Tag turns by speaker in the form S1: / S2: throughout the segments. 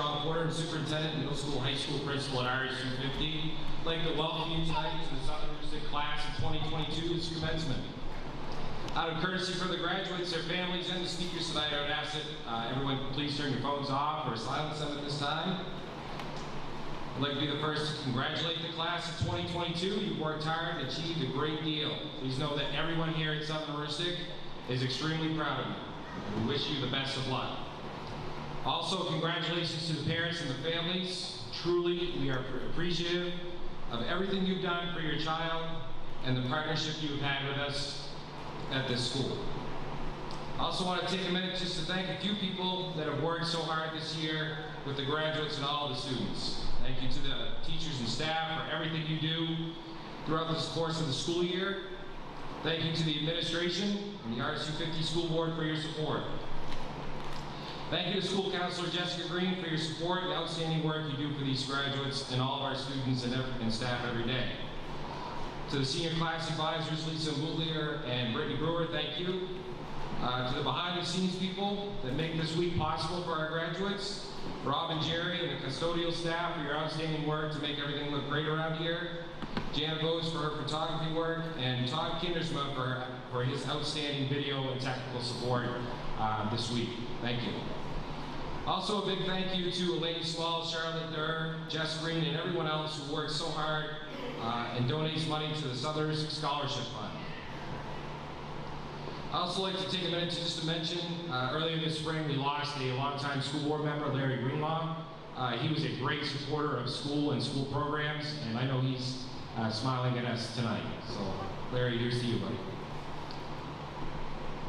S1: John Porter, Superintendent, Middle School, High School Principal at Aroostook 50. I'd like to welcome you tonight to the Southern Aroostook Class of 2022's commencement. Out of courtesy for the graduates, their families, and the speakers tonight, I would ask that everyone please turn your phones off or silence them at this time. I'd like to be the first to congratulate the class of 2022. You've worked hard and achieved a great deal. Please know that everyone here at Southern Aroostook is extremely proud of you. We wish you the best of luck. Also, congratulations to the parents and the families. Truly, we are appreciative of everything you've done for your child and the partnership you've had with us at this school. I also want to take a minute just to thank a few people that have worked so hard this year with the graduates and all the students. Thank you to the teachers and staff for everything you do throughout the course of the school year. Thank you to the administration and the Aroostook 50 School Board for your support. Thank you to School Counselor Jessica Green for your support and outstanding work you do for these graduates and all of our students and staff every day. To the senior class advisors, Lisa Moutlier and Brittany Brewer, thank you. To the behind-the-scenes people that make this week possible for our graduates, Rob and Jerry and the custodial staff for your outstanding work to make everything look great around here, Jana Bose for her photography work, and Todd Kindersma for his outstanding video and technical support this week. Thank you. Also a big thank you to Elaine Small, Charlotte Durr, Jess Green, and everyone else who works so hard and donates money to the Southern Scholarship Fund. I'd also like to take a minute just to mention, earlier this spring we lost a longtime school board member, Larry Greenlaw. He was a great supporter of school and school programs, and I know he's smiling at us tonight. So, Larry, here's to you, buddy.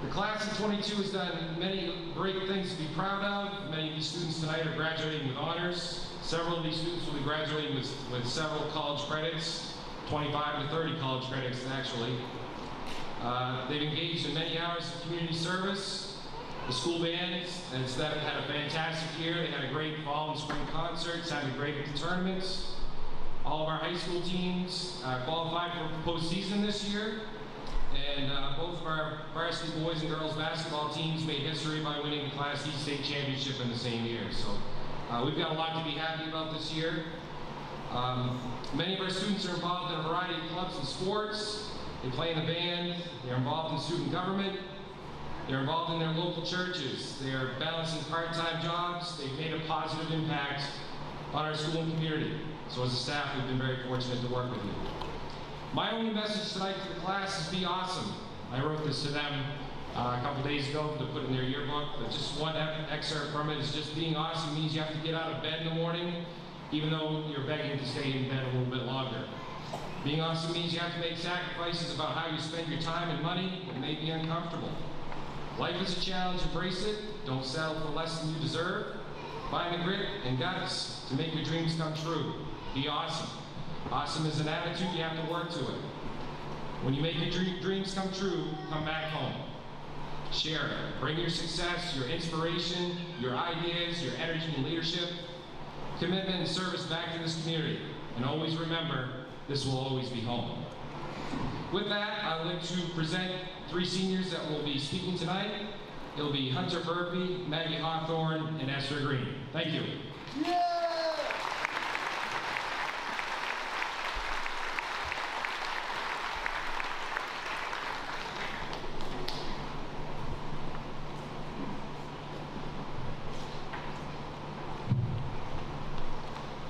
S1: The class of 22 has done many great things to be proud of. Many of these students tonight are graduating with honors. Several of these students will be graduating with several college credits, 25 to 30 college credits actually. They've engaged in many hours of community service. The school band has had a fantastic year. They had a great fall and spring concerts, had a great tournaments. All of our high school teams qualified for postseason this year. And both of our varsity boys and girls basketball teams made history by winning the Class D state championship in the same year. So we've got a lot to be happy about this year. Many of our students are involved in a variety of clubs and sports. They play in the band, they're involved in student government, they're involved in their local churches, they're balancing part-time jobs, they've made a positive impact on our school and community. So as a staff, we've been very fortunate to work with you. My only message tonight to the class is be awesome. I wrote this to them a couple days ago to put in their yearbook, but just one excerpt from it is just being awesome means you have to get out of bed in the morning, even though you're begging to stay in bed a little bit longer. Being awesome means you have to make sacrifices about how you spend your time and money. It may be uncomfortable. Life is a challenge, embrace it. Don't settle for less than you deserve. Find the grit and guts to make your dreams come true. Be awesome. Awesome is an attitude, you have to work to it. When you make your dreams come true, come back home. Share it. Bring your success, your inspiration, your ideas, your energy and leadership, commitment and service back to this community. And always remember, this will always be home. With that, I'd like to present three seniors that will be speaking tonight. It'll be Hunter Burpee, Maggie Harthorn, and Esther Green. Thank you. Yeah!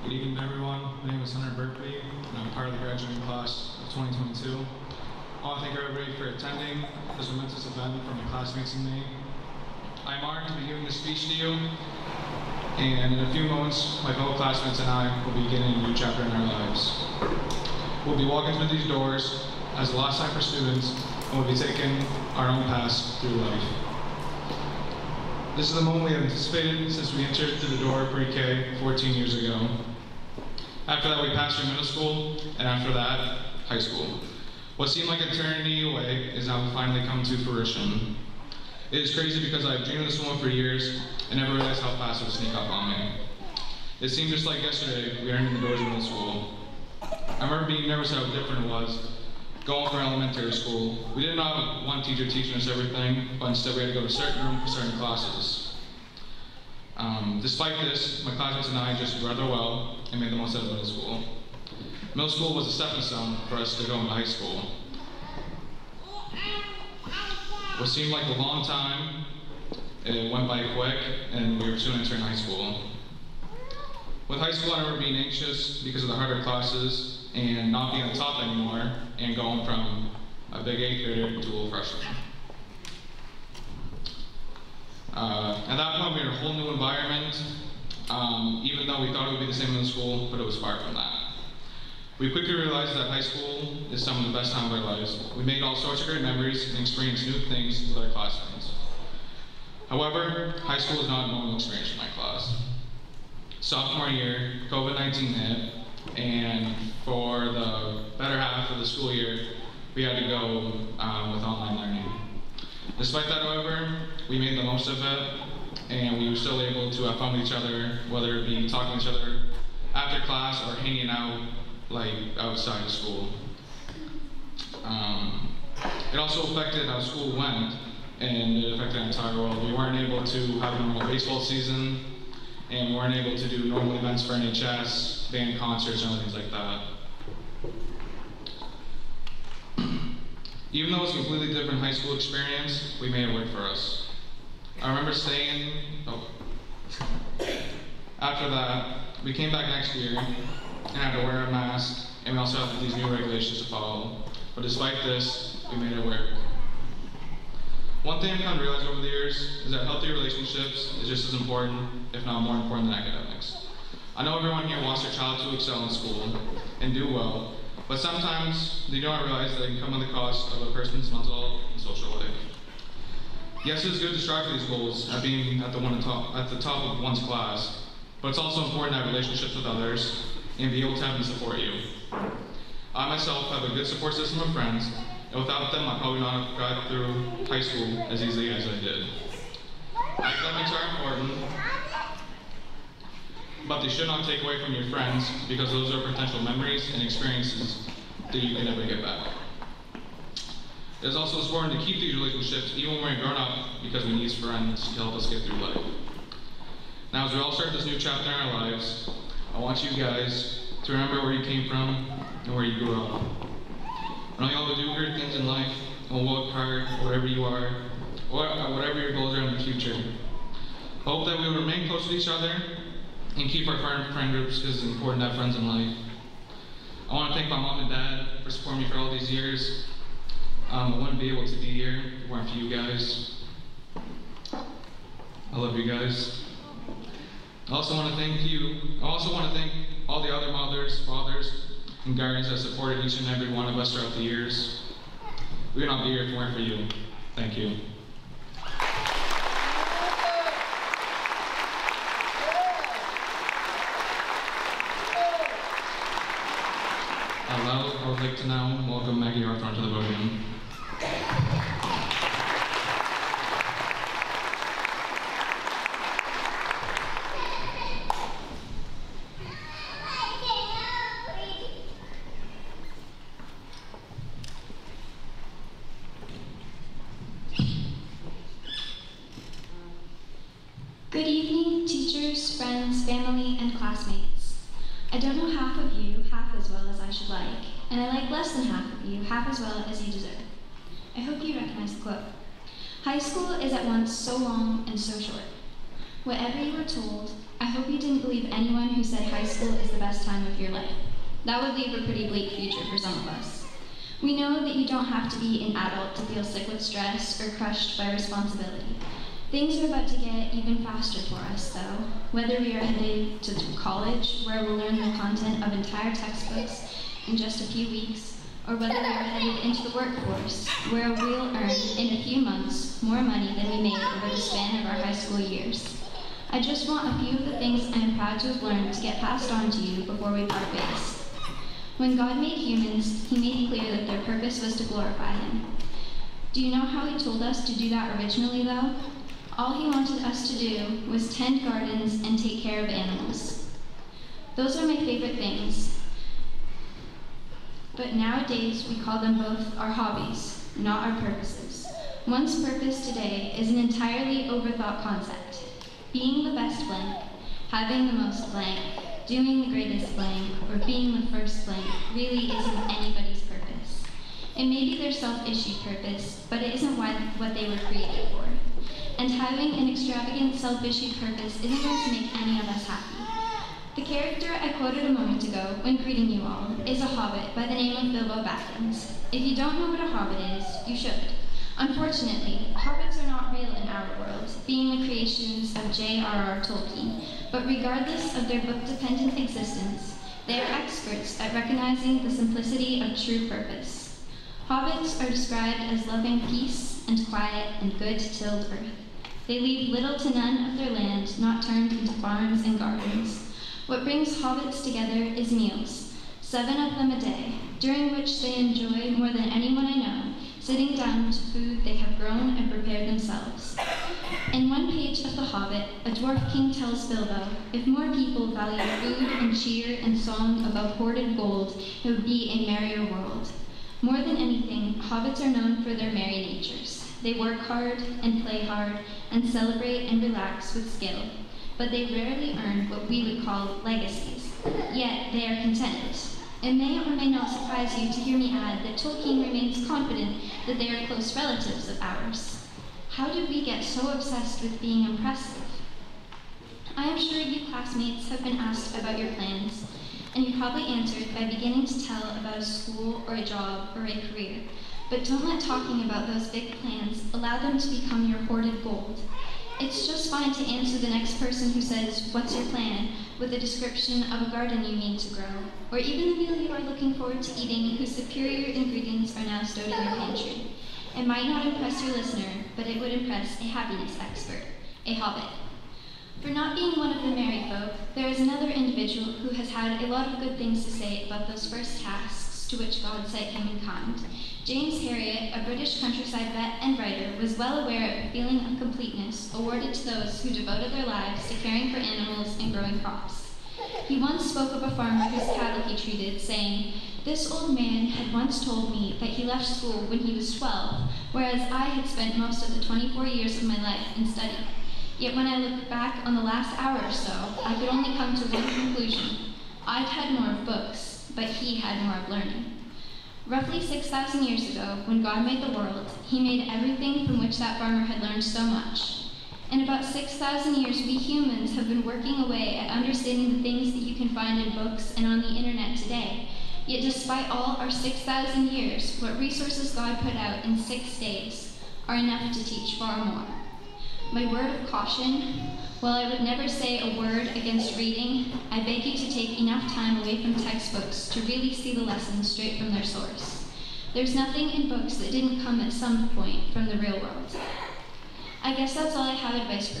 S2: Good evening, everyone. My name is Hunter Burpee, and I'm part of the graduating class of 2022. I want to thank everybody for attending this momentous event from my classmates and me. I'm honored to be giving this speech to you, and in a few moments, my fellow classmates and I will be beginning a new chapter in our lives. We'll be walking through these doors as the last time for students, and we'll be taking our own paths through life. This is the moment we have anticipated since we entered through the door of pre-K 14 years ago. After that, we passed through middle school, and after that, high school. What seemed like eternity away is now finally come to fruition. It is crazy because I've dreamed of this moment for years and never realized how fast it would sneak up on me. It seemed just like yesterday we were entering the doors of middle school. I remember being nervous how different it was going from elementary school. We didn't have one teacher teaching us everything, but instead we had to go to a certain room for certain classes. Despite this, my classmates and I just did rather well and made the most out of middle school. Middle school was a stepping stone for us to go into high school. What seemed like a long time, it went by quick, and we were soon entering high school. With high school, I remember being anxious because of the harder classes and not being on top anymore and going from a big 8th grader to a little freshman. At that point, we were in a whole new environment, even though we thought it would be the same in school, but it was far from that. We quickly realized that high school is some of the best times of our lives. We made all sorts of great memories and experienced new things with our classmates. However, high school is not a normal experience for my class. Sophomore year, COVID-19 hit, and for the better half of the school year, we had to go with online learning. Despite that, however, we made the most of it, and we were still able to have fun with each other, whether it be talking to each other after class or hanging out like outside of school. It also affected how school went, and it affected the entire world. We weren't able to have a normal baseball season, and we weren't able to do normal events for NHS, band concerts, and other things like that. Even though it was a completely different high school experience, we made it work for us. I remember staying, after that, we came back next year and had to wear a mask, and we also had these new regulations to follow. But despite this, we made it work. One thing I've come to realize over the years is that healthy relationships is just as important, if not more important than academics. I know everyone here wants their child to excel in school and do well, but sometimes they do not realize that it can come at the cost of a person's mental and social life. Yes, it is good to strive for these goals at being at the top of one's class, but it's also important to have relationships with others and be able to have them support you. I myself have a good support system of friends, and without them, I probably not have got through high school as easily as I did. Academics are important, but they should not take away from your friends because those are potential memories and experiences that you can never get back. It is also important to keep these relationships even when we're grown up because we need friends to help us get through life. Now, as we all start this new chapter in our lives, I want you guys to remember where you came from and where you grew up. I know you all will do great things in life and will work hard wherever you are or whatever your goals are in the future. I hope that we will remain close to each other and keep our friend groups because it's important to have friends in life. I want to thank my mom and dad for supporting me for all these years. I wouldn't be able to be here if it weren't for you guys. I love you guys. I also want to thank all the other mothers, fathers, and guardians that supported each and every one of us throughout the years. We would not be here if it weren't for you. Thank you. I would like to now welcome Maggie Harthorn to the podium.
S3: Good evening, teachers, friends, family, and classmates. I don't know half of you half as well as I should like, and I like less than half of you half as well as you deserve. I hope you recognize the quote. High school is at once so long and so short. Whatever you were told, I hope you didn't believe anyone who said high school is the best time of your life. That would leave a pretty bleak future for some of us. We know that you don't have to be an adult to feel sick with stress or crushed by responsibility. Things are about to get even faster for us, though, whether we are headed to college, where we'll learn the content of entire textbooks in just a few weeks, or whether we are headed into the workforce, where we'll earn, in a few months, more money than we made over the span of our high school years. I just want a few of the things I am proud to have learned to get passed on to you before we part ways. When God made humans, He made clear that their purpose was to glorify Him. Do you know how He told us to do that originally, though? All He wanted us to do was tend gardens and take care of animals. Those are my favorite things. But nowadays, we call them both our hobbies, not our purposes. One's purpose today is an entirely overthought concept. being the best blank, having the most blank, doing the greatest blank, or being the first blank really isn't anybody's purpose. It may be their self-issued purpose, but it isn't what they were created for. And having an extravagant self-issued purpose isn't going to make any of us happy. The character I quoted a moment ago when greeting you all is a hobbit by the name of Bilbo Baggins. If you don't know what a hobbit is, you should. Unfortunately, hobbits are not real in our world, being the creations of J.R.R. Tolkien, but regardless of their book-dependent existence, they are experts at recognizing the simplicity of true purpose. Hobbits are described as loving peace and quiet and good-tilled earth. They leave little to none of their land not turned into farms and gardens. What brings hobbits together is meals, 7 of them a day, during which they enjoy more than anyone I know, sitting down to food they have grown and prepared themselves. In one page of The Hobbit, a dwarf king tells Bilbo, if more people valued food and cheer and song above hoarded gold, it would be a merrier world. More than anything, hobbits are known for their merry natures. They work hard and play hard and celebrate and relax with skill, but they rarely earn what we would call legacies. Yet they are content. It may or may not surprise you to hear me add that Tolkien remains confident that they are close relatives of ours. How did we get so obsessed with being impressive? I am sure you classmates have been asked about your plans, and you probably answered by beginning to tell about a school or a job or a career. But don't let talking about those big plans allow them to become your hoarded gold. It's just fine to answer the next person who says, "What's your plan?" with a description of a garden you mean to grow, or even the meal you are looking forward to eating whose superior ingredients are now stowed in your pantry. It might not impress your listener, but it would impress a happiness expert, a hobbit. For not being one of the merry folk, there is another individual who has had a lot of good things to say about those first tasks to which God set him in kind. James Herriot, a British countryside vet and writer, was well aware of the feeling of completeness awarded to those who devoted their lives to caring for animals and growing crops. He once spoke of a farmer whose cattle he treated, saying, "This old man had once told me that he left school when he was 12, whereas I had spent most of the 24 years of my life in study. Yet when I look back on the last hour or so, I could only come to one conclusion. I'd had more of books, but he had more of learning." Roughly 6,000 years ago, when God made the world, he made everything from which that farmer had learned so much. In about 6,000 years, we humans have been working away at understanding the things that you can find in books and on the internet today. Yet despite all our 6,000 years, what resources God put out in 6 days are enough to teach far more. My word of caution, while I would never say a word against reading, I beg you to take enough time away from textbooks to really see the lessons straight from their source. There's nothing in books that didn't come at some point from the real world. I guess that's all I have advice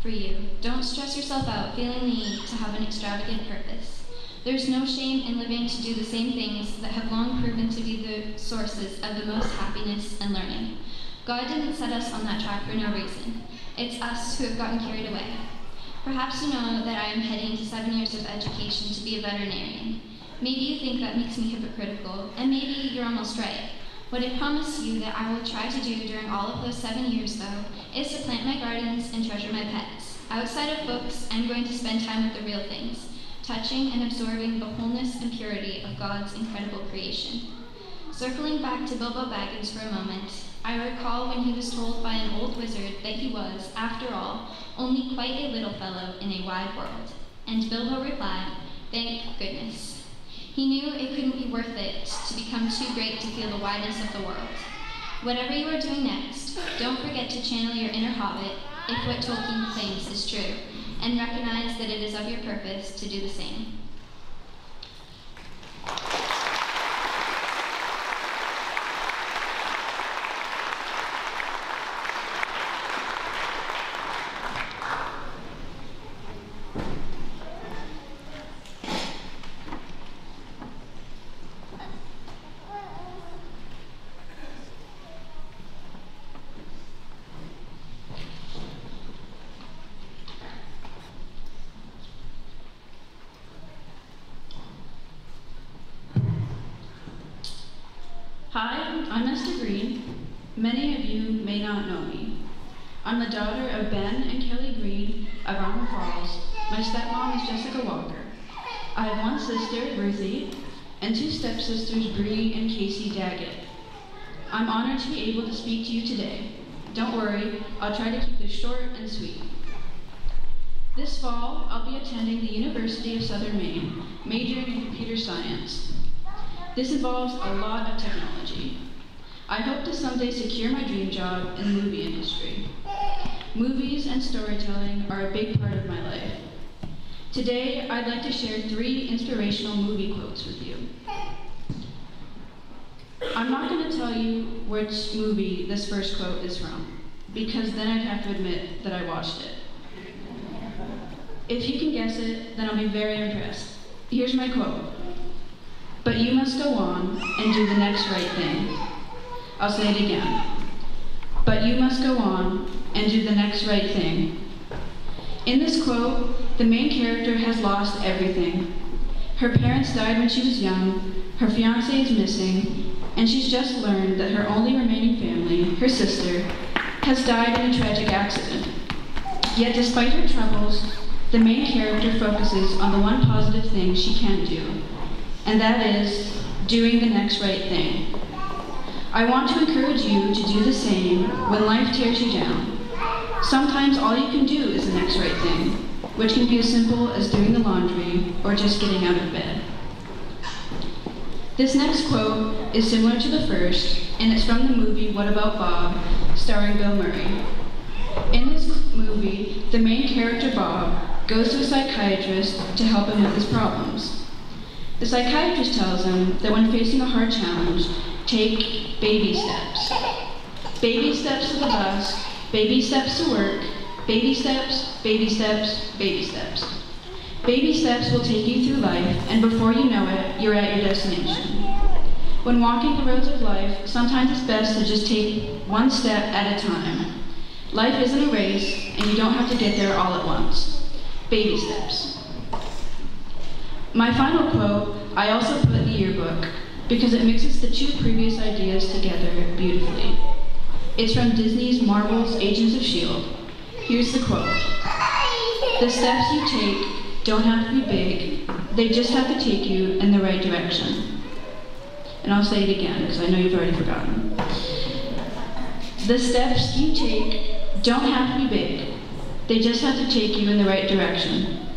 S3: for you. Don't stress yourself out feeling the need to have an extravagant purpose. There's no shame in living to do the same things that have long proven to be the sources of the most happiness and learning. God didn't set us on that track for no reason. It's us who have gotten carried away. Perhaps you know that I am heading to 7 years of education to be a veterinarian. Maybe you think that makes me hypocritical, and maybe you're almost right. What I promise you that I will try to do during all of those 7 years, though, is to plant my gardens and treasure my pets. Outside of books, I'm going to spend time with the real things, touching and absorbing the wholeness and purity of God's incredible creation. Circling back to Bilbo Baggins for a moment, I recall when he was told by an old wizard that he was, after all, only quite a little fellow in a wide world. And Bilbo replied, "Thank goodness." He knew it couldn't be worth it to become too great to feel the wideness of the world. Whatever you are doing next, don't forget to channel your inner hobbit, if what Tolkien claims is true, and recognize that it is of your purpose to do the same.
S4: Hi, I'm Esther Green. Many of you may not know me. I'm the daughter of Ben and Kelly Green, of Armor Falls, my stepmom is Jessica Walker. I have one sister, Ruthie, and two stepsisters, Bree and Casey Daggett. I'm honored to be able to speak to you today. Don't worry, I'll try to keep this short and sweet. This fall, I'll be attending the University of Southern Maine, majoring in computer science. This involves a lot of technology. I hope to someday secure my dream job in the movie industry. Movies and storytelling are a big part of my life. Today, I'd like to share 3 inspirational movie quotes with you. I'm not going to tell you which movie this first quote is from, because then I'd have to admit that I watched it. If you can guess it, then I'll be very impressed. Here's my quote. But you must go on and do the next right thing. I'll say it again. But you must go on and do the next right thing. In this quote, the main character has lost everything. Her parents died when she was young, her fiancé is missing, and she's just learned that her only remaining family, her sister, has died in a tragic accident. Yet despite her troubles, the main character focuses on the one positive thing she can do, and that is doing the next right thing. I want to encourage you to do the same when life tears you down. Sometimes all you can do is the next right thing, which can be as simple as doing the laundry or just getting out of bed. This next quote is similar to the first, and it's from the movie What About Bob, starring Bill Murray. In this movie, the main character, Bob, goes to a psychiatrist to help him with his problems. The psychiatrist tells him that when facing a hard challenge, take baby steps. Baby steps to the bus, baby steps to work, baby steps, baby steps, baby steps. Baby steps will take you through life, and before you know it, you're at your destination. When walking the roads of life, sometimes it's best to just take one step at a time. Life isn't a race, and you don't have to get there all at once. Baby steps. My final quote, I also put in the yearbook because it mixes the 2 previous ideas together beautifully. It's from Disney's Marvel's Agents of S.H.I.E.L.D. Here's the quote. The steps you take don't have to be big, they just have to take you in the right direction. And I'll say it again because I know you've already forgotten. The steps you take don't have to be big, they just have to take you in the right direction.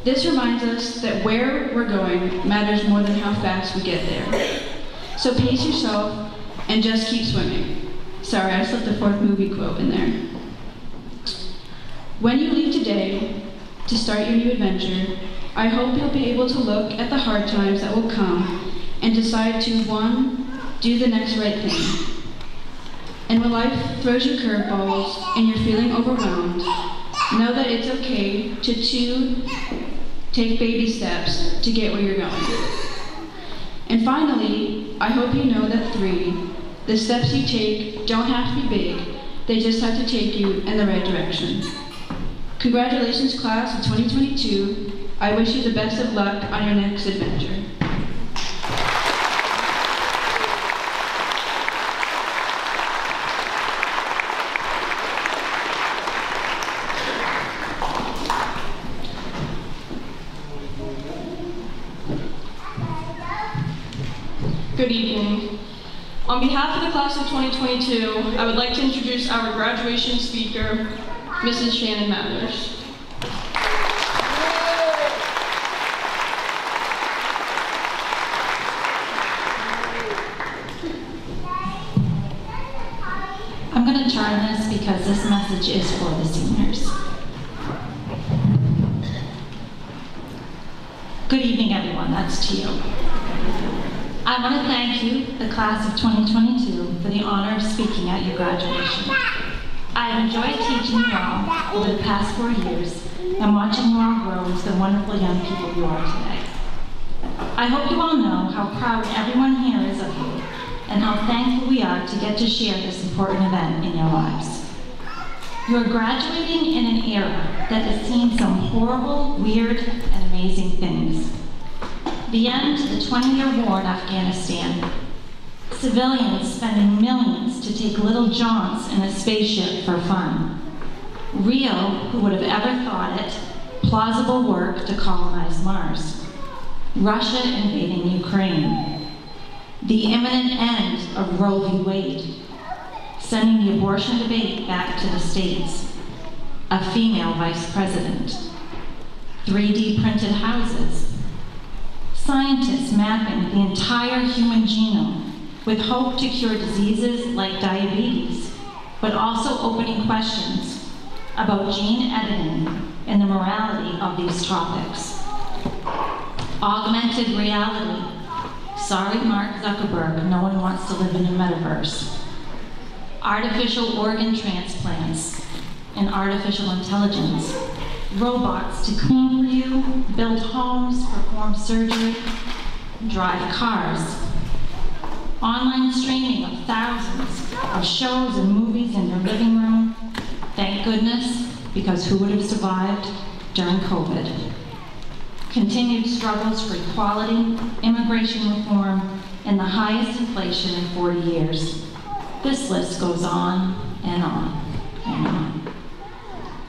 S4: This reminds us that where we're going matters more than how fast we get there. So pace yourself and just keep swimming. Sorry, I slipped the 4th movie quote in there. When you leave today to start your new adventure, I hope you'll be able to look at the hard times that will come and decide to, 1, do the next right thing. And when life throws you curveballs and you're feeling overwhelmed, know that it's okay to 2, take baby steps to get where you're going. And finally, I hope you know that 3, the steps you take don't have to be big, they just have to take you in the right direction. Congratulations, class of 2022. I wish you the best of luck on your next adventure.
S5: Good evening. On behalf of the class of 2022, I would like to introduce our graduation speaker, Mrs. Shannon Mathers.
S6: I'm going to turn this because this message is for the seniors. Good evening, everyone. That's to you. I want to thank you, the class of 2022, for the honor of speaking at your graduation. I have enjoyed teaching you all over the past 4 years and watching you all grow into the wonderful young people you are today. I hope you all know how proud everyone here is of you and how thankful we are to get to share this important event in your lives. You are graduating in an era that has seen some horrible, weird, and amazing things. The end to the 20-year war in Afghanistan, civilians spending millions to take little jaunts in a spaceship for fun, Real, who would have ever thought it, plausible work to colonize Mars. Russia invading Ukraine. The imminent end of Roe v. Wade. Sending the abortion debate back to the States. A female vice president. 3D printed houses. Scientists mapping the entire human genome with hope to cure diseases like diabetes, but also opening questions about gene editing and the morality of these topics. Augmented reality. Sorry, Mark Zuckerberg, no one wants to live in a metaverse. Artificial organ transplants and artificial intelligence. Robots to clean for you, build homes, perform surgery, drive cars. Online streaming of thousands of shows and movies in your living room. Thank goodness, because who would have survived during COVID? Continued struggles for equality, immigration reform, and the highest inflation in 40 years. This list goes on and on and on.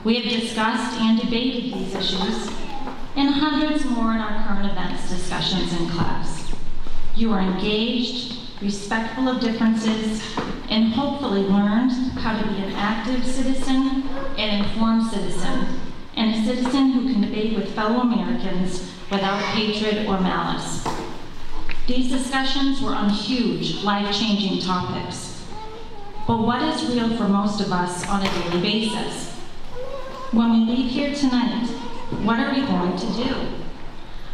S6: We have discussed and debated these issues, and hundreds more in our current events discussions in class. You are engaged, respectful of differences, and hopefully learned how to be an active citizen, an informed citizen, and a citizen who can debate with fellow Americans without hatred or malice. These discussions were on huge, life-changing topics. But what is real for most of us on a daily basis? When we leave here tonight, what are we going to do?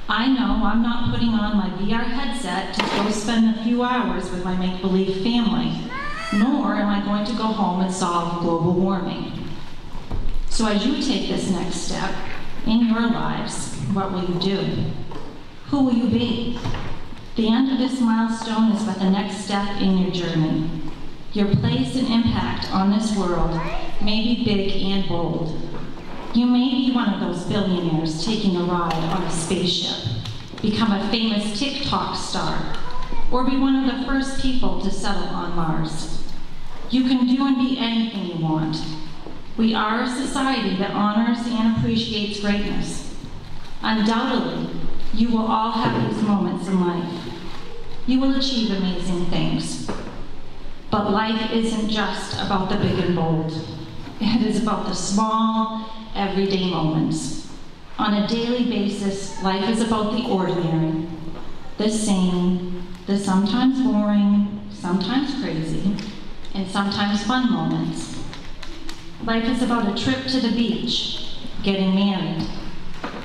S6: I know I'm not putting on my VR headset to go spend a few hours with my make-believe family, nor am I going to go home and solve global warming. So as you take this next step in your lives, what will you do? Who will you be? The end of this milestone is but the next step in your journey. Your place and impact on this world may be big and bold. You may be one of those billionaires taking a ride on a spaceship, become a famous TikTok star, or be one of the first people to settle on Mars. You can do and be anything you want. We are a society that honors and appreciates greatness. Undoubtedly, you will all have these moments in life. You will achieve amazing things. But life isn't just about the big and bold. It is about the small, everyday moments. On a daily basis, life is about the ordinary, the same, the sometimes boring, sometimes crazy, and sometimes fun moments. Life is about a trip to the beach, getting married,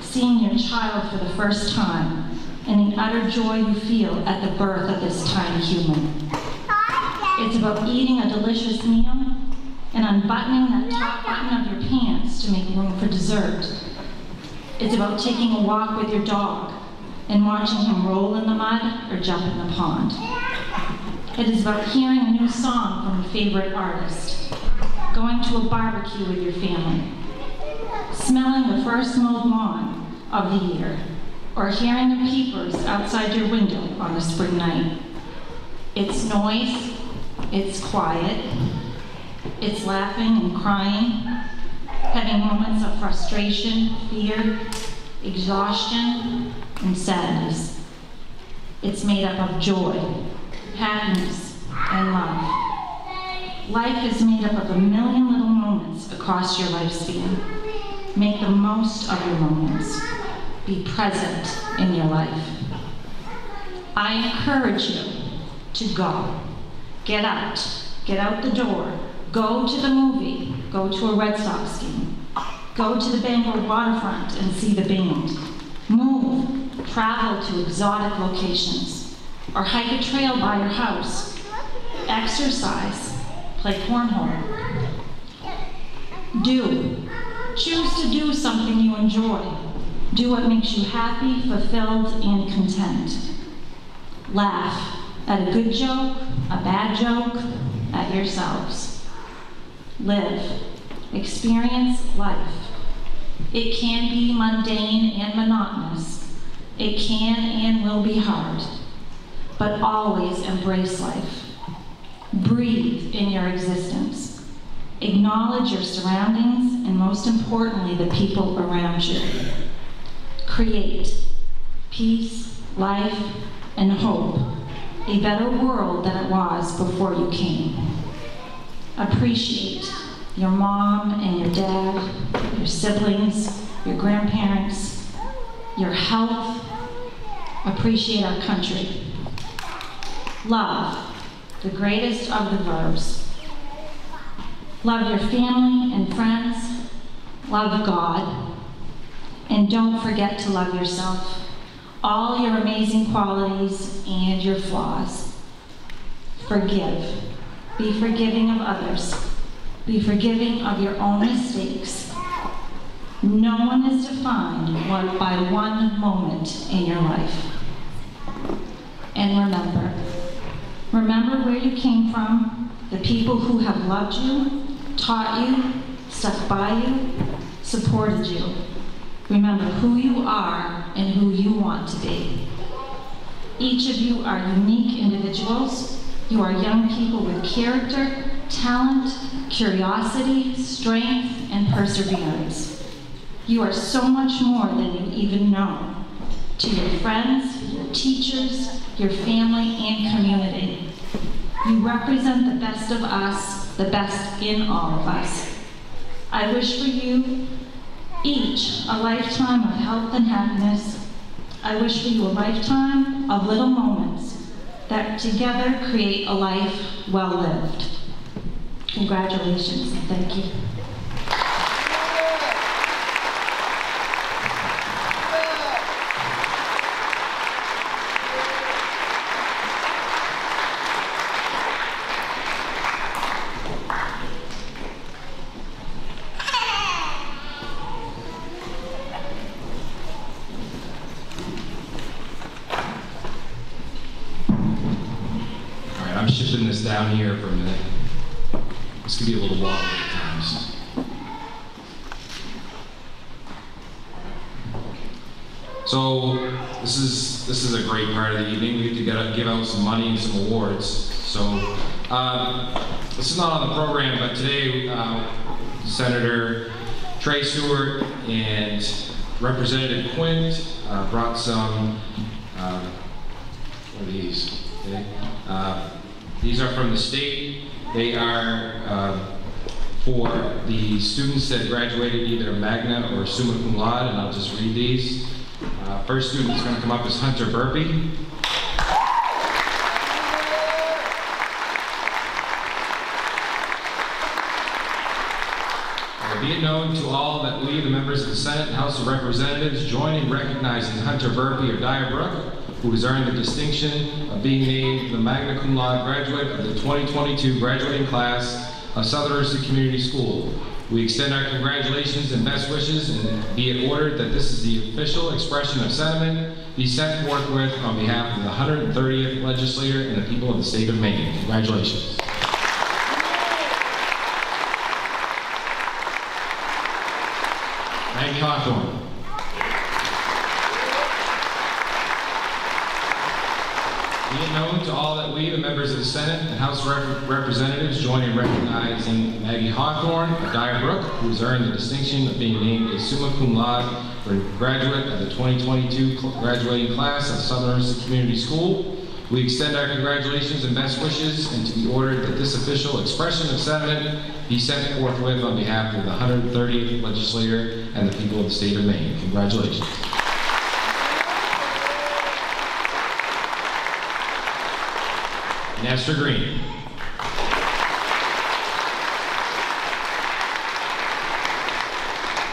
S6: seeing your child for the first time, and the utter joy you feel at the birth of this tiny human. It's about eating a delicious meal and unbuttoning that top button of your pants to make room for dessert. It's about taking a walk with your dog and watching him roll in the mud or jump in the pond. It is about hearing a new song from a favorite artist, going to a barbecue with your family, smelling the first mowed lawn of the year, or hearing the peepers outside your window on a spring night. It's noise, it's quiet, it's laughing and crying, having moments of frustration, fear, exhaustion, and sadness. It's made up of joy, happiness, and love. Life is made up of a million little moments across your lifespan. Make the most of your moments. Be present in your life. I encourage you to go. Get out the door. Go to the movie, go to a Red Sox game. Go to the Bangor waterfront and see the band. Move, travel to exotic locations, or hike a trail by your house. Exercise, play cornhole. Choose to do something you enjoy. Do what makes you happy, fulfilled, and content. Laugh at a good joke, a bad joke, at yourselves. Live. Experience life. It can be mundane and monotonous. It can and will be hard. But always embrace life. Breathe in your existence. Acknowledge your surroundings and, most importantly, the people around you. Create peace, life, and hope, a better world than it was before you came. Appreciate your mom and your dad, your siblings, your grandparents, your health. Appreciate our country. Love, the greatest of the verbs. Love your family and friends. Love God. And don't forget to love yourself. All your amazing qualities and your flaws. Forgive. Be forgiving of others. Be forgiving of your own mistakes. No one is defined by one moment in your life. And remember where you came from, the people who have loved you, taught you, stuck by you, supported you. Remember who you are and who you want to be. Each of you are unique individuals. You are young people with character, talent, curiosity, strength, and perseverance. You are so much more than you even know. To your friends, your teachers, your family, and community. You represent the best of us, the best in all of us. I wish for you each a lifetime of health and happiness. I wish for you a lifetime of little moments that together create a life well lived. Congratulations and thank you.
S1: I'm shifting this down here for a minute. This could be a little wobbly at times. So this is a great part of the evening. We get to give out some money and some awards. So this is not on the program, but today Senator Trey Stewart and Representative Quint brought some. What are these? Okay. These are from the state. They are for the students that graduated either magna or summa cum laude, and I'll just read these. First student that's going to come up is Hunter Burpee. Be it known to all that we, the members of the Senate and House of Representatives, join in recognizing Hunter Burpee of Dyer Brook, who has earned the distinction of being named the magna cum laude graduate of the 2022 graduating class of Southern Aroostook Community School. We extend our congratulations and best wishes, and be it ordered that this is the official expression of sentiment be sent forthwith on behalf of the 130th legislature and the people of the state of Maine. Congratulations. Maggie Harthorn. Be it known to all that we, the members of the Senate and House of Representatives, join in recognizing Maggie Harthorn of Dyer Brook, who has earned the distinction of being named a summa cum laude graduate of the 2022 graduating class of Southern Aroostook Community School. We extend our congratulations and best wishes, and to be ordered that this official expression of sentiment be sent forthwith on behalf of the 130th legislature and the people of the state of Maine. Congratulations. Nestor Green.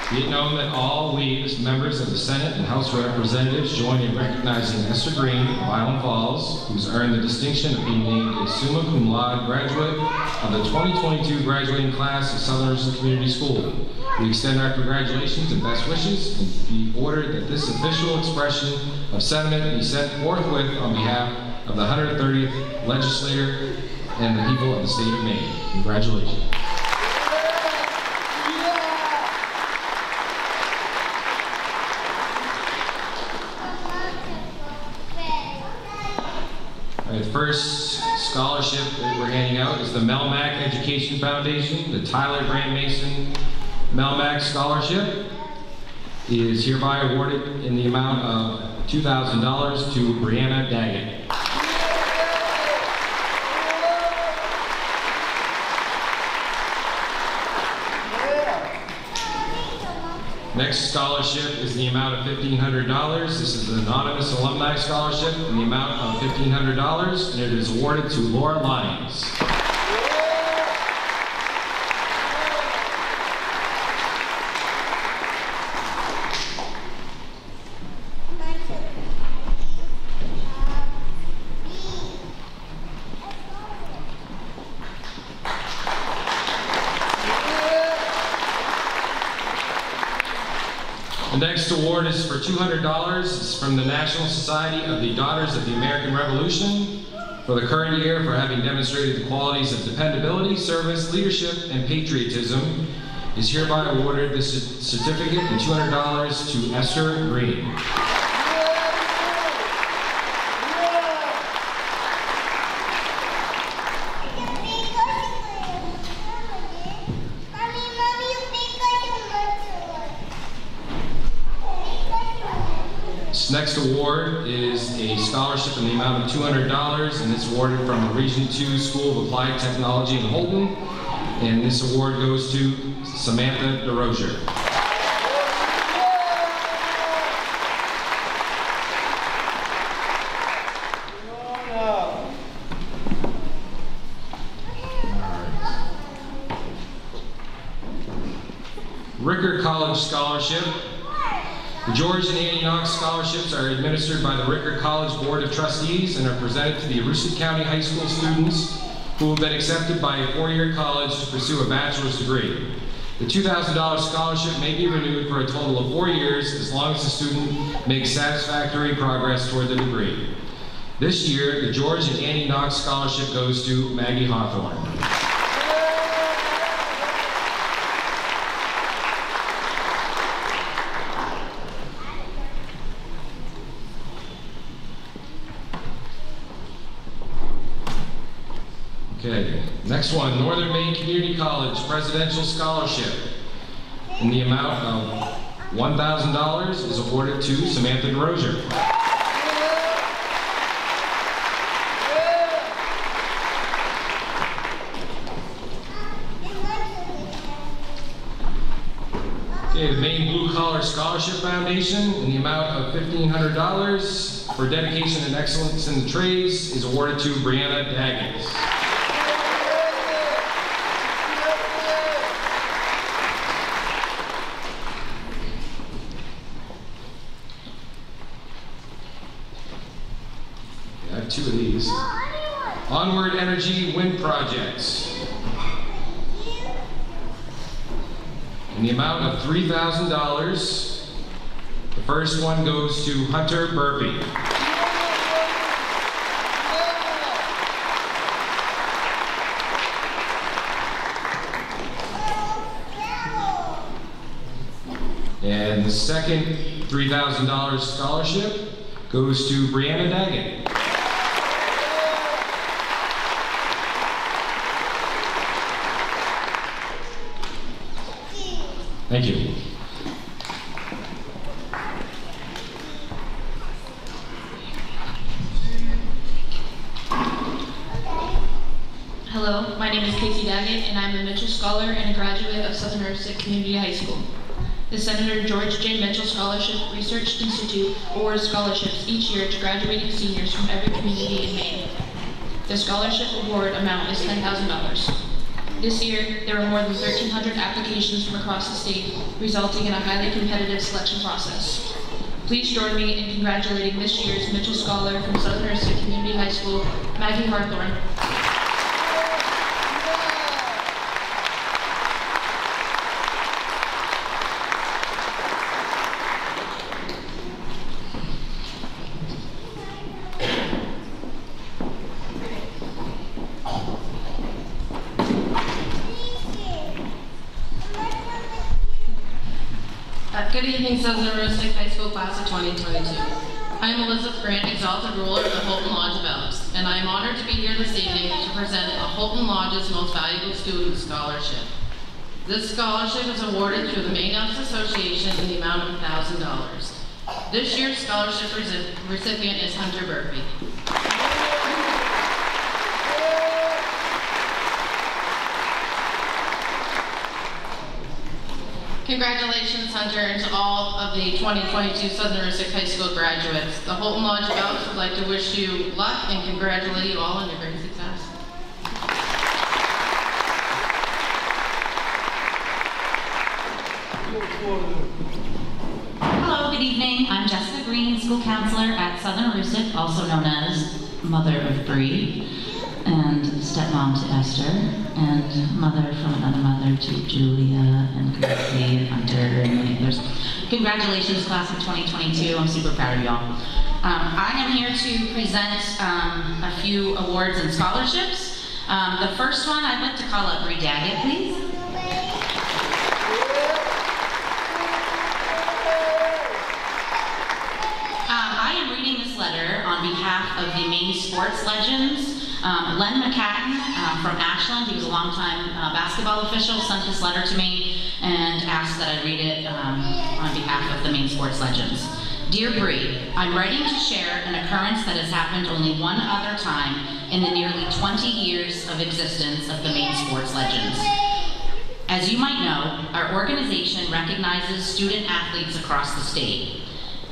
S1: Be it known that all we, as members of the Senate and House of Representatives, join in recognizing Esther Green of Island Falls, who's earned the distinction of being named a summa cum laude graduate of the 2022 graduating class of Southern Aroostook Community School. We extend our congratulations and best wishes, and be ordered that this official expression of sentiment be sent forthwith on behalf of the 130th legislature and the people of the state of Maine. Congratulations. All right, the first scholarship that we're handing out is the Melmac Education Foundation. The Tyler Grant Mason Melmac Scholarship is hereby awarded in the amount of $2,000 to Brianna Daggett. Next scholarship is the amount of $1,500. This is an anonymous alumni scholarship in the amount of $1,500, and it is awarded to Laura Lyons. The next award is for $200. It's from the National Society of the Daughters of the American Revolution for the current year for having demonstrated the qualities of dependability, service, leadership, and patriotism. Is hereby awarded this certificate and $200 to Esther Green. This next award is a scholarship in the amount of $200, and it's awarded from the Region 2 School of Applied Technology in Holton, and this award goes to Samantha DeRozier. Ricker College Scholarship. The George and Annie Knox scholarships are administered by the Ricker College Board of Trustees and are presented to the Aroostook County High School students who have been accepted by a four-year college to pursue a bachelor's degree. The $2,000 scholarship may be renewed for a total of 4 years as long as the student makes satisfactory progress toward the degree. This year, the George and Annie Knox scholarship goes to Maggie Harthorn. Okay, next one, Northern Maine Community College Presidential Scholarship in the amount of $1,000 is awarded to Samantha DeRozier. Okay, the Maine Blue Collar Scholarship Foundation in the amount of $1,500 for dedication and excellence in the trades is awarded to Brianna Daggett. I have two of these. Onward Energy Wind Projects in the amount of $3,000. The first one goes to Hunter Burpee. And the second $3,000 scholarship goes to Brianna Daggett. Thank you.
S5: Hello, my name is Casey Daggett, and I'm a Mitchell Scholar and a graduate of Southern Aroostook Community High School. The Senator George J. Mitchell Scholarship Research Institute awards scholarships each year to graduating seniors from every community in Maine. The scholarship award amount is $10,000. This year, there were more than 1,300 applications from across the state, resulting in a highly competitive selection process. Please join me in congratulating this year's Mitchell Scholar from Southern Aroostook Community High School, Maggie Harthorn.
S7: Good evening, Southern Aroostook High School class of 2022. I am Elizabeth Grant, exalted ruler of the Holton Law Develops, and
S5: and I am honored to be here this evening to present a Holton Lodge's Most Valuable Student Scholarship. This scholarship is awarded through the Maine Elks Association in the amount of $1,000. This year's scholarship recipient is Hunter Burpee. Congratulations, Hunter, and to all of the 2022 Southern Aroostook High School graduates. The Holton Lodge Elks would like to wish you luck and congratulate you all on your great success.
S6: Hello, good evening. I'm Jessica Green, school counselor at Southern Aroostook, also known as Mother of Bree, and stepmom to Esther, and mother from another mother to Julia and Chrissy and Hunter and many others. Congratulations, class of 2022. I'm super proud of y'all. I am here to present a few awards and scholarships. The first one I'd like to call up Bree Daggett, please. I am reading this letter on behalf of the Maine sports legends. Len McCatton from Ashland, he was a longtime basketball official, sent this letter to me and asked that I read it on behalf of the Maine sports legends. Dear Bree, I'm writing to share an occurrence that has happened only one other time in the nearly 20 years of existence of the Maine sports legends. As you might know, our organization recognizes student athletes across the state.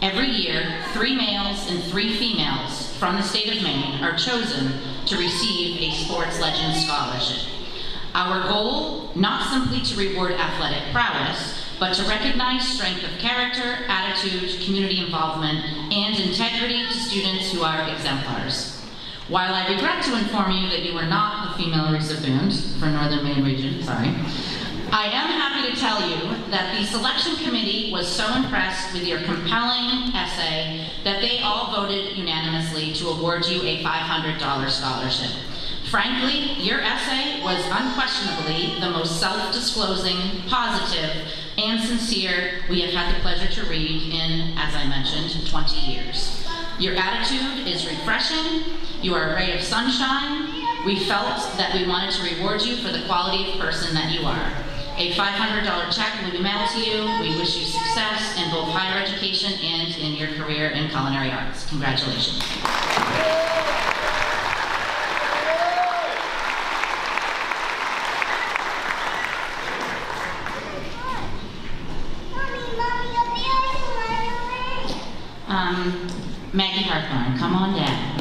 S6: Every year, 3 males and 3 females from the state of Maine are chosen to receive a Sports Legends Scholarship. Our goal, not simply to reward athletic prowess, but to recognize strength of character, attitude, community involvement, and integrity to students who are exemplars. While I regret to inform you that you are not the female recipient for Northern Maine region, sorry, I am happy to tell you that the selection committee was so impressed with your compelling essay that they all voted unanimously to award you a $500 scholarship. Frankly, your essay was unquestionably the most self-disclosing, positive, and sincere we have had the pleasure to read in, as I mentioned, 20 years. Your attitude is refreshing. You are a ray of sunshine. We felt that we wanted to reward you for the quality of person that you are. A $500 check will be mailed to you. We wish you success in both higher education and in your career in culinary arts. Congratulations. Maggie Harthorn, come on down.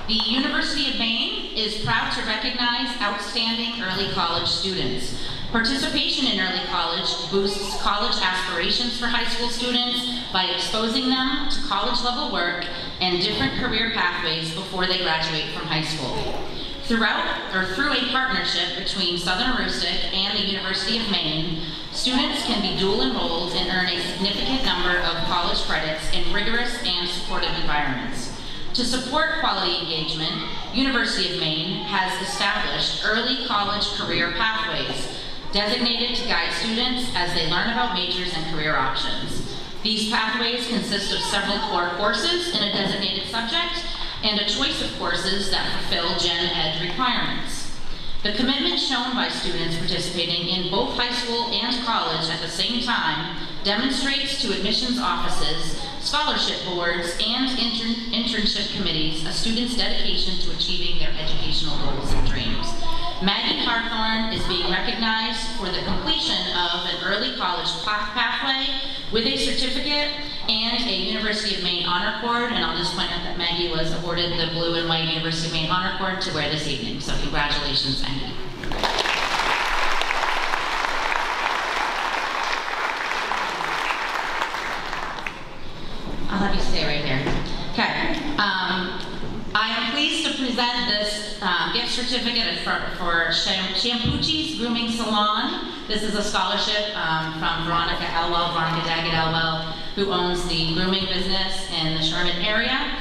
S6: The University of Maine is proud to recognize outstanding early college students. Participation in early college boosts college aspirations for high school students by exposing them to college-level work and different career pathways before they graduate from high school. Through a partnership between Southern Aroostook and the University of Maine, students can be dual enrolled and earn a significant number of college credits in rigorous and supportive environments. To support quality engagement, University of Maine has established early college career pathways designated to guide students as they learn about majors and career options. These pathways consist of several core courses in a designated subject and a choice of courses that fulfill Gen Ed requirements. The commitment shown by students participating in both high school and college at the same time demonstrates to admissions offices, scholarship boards, and internship committees a student's dedication to achieving their educational goals and dreams. Maggie Harthorn is being recognized for the completion of an early college pathway with a certificate and a University of Maine Honor Cord, and I'll just point out that Maggie was awarded the blue and white University of Maine Honor Cord to wear this evening, so congratulations, Maggie. I'll have you stay right here. Okay. I am pleased to present this gift certificate for Shampoochie's Grooming Salon. This is a scholarship from Veronica Daggett Elwell, who owns the grooming business in the Sherman area.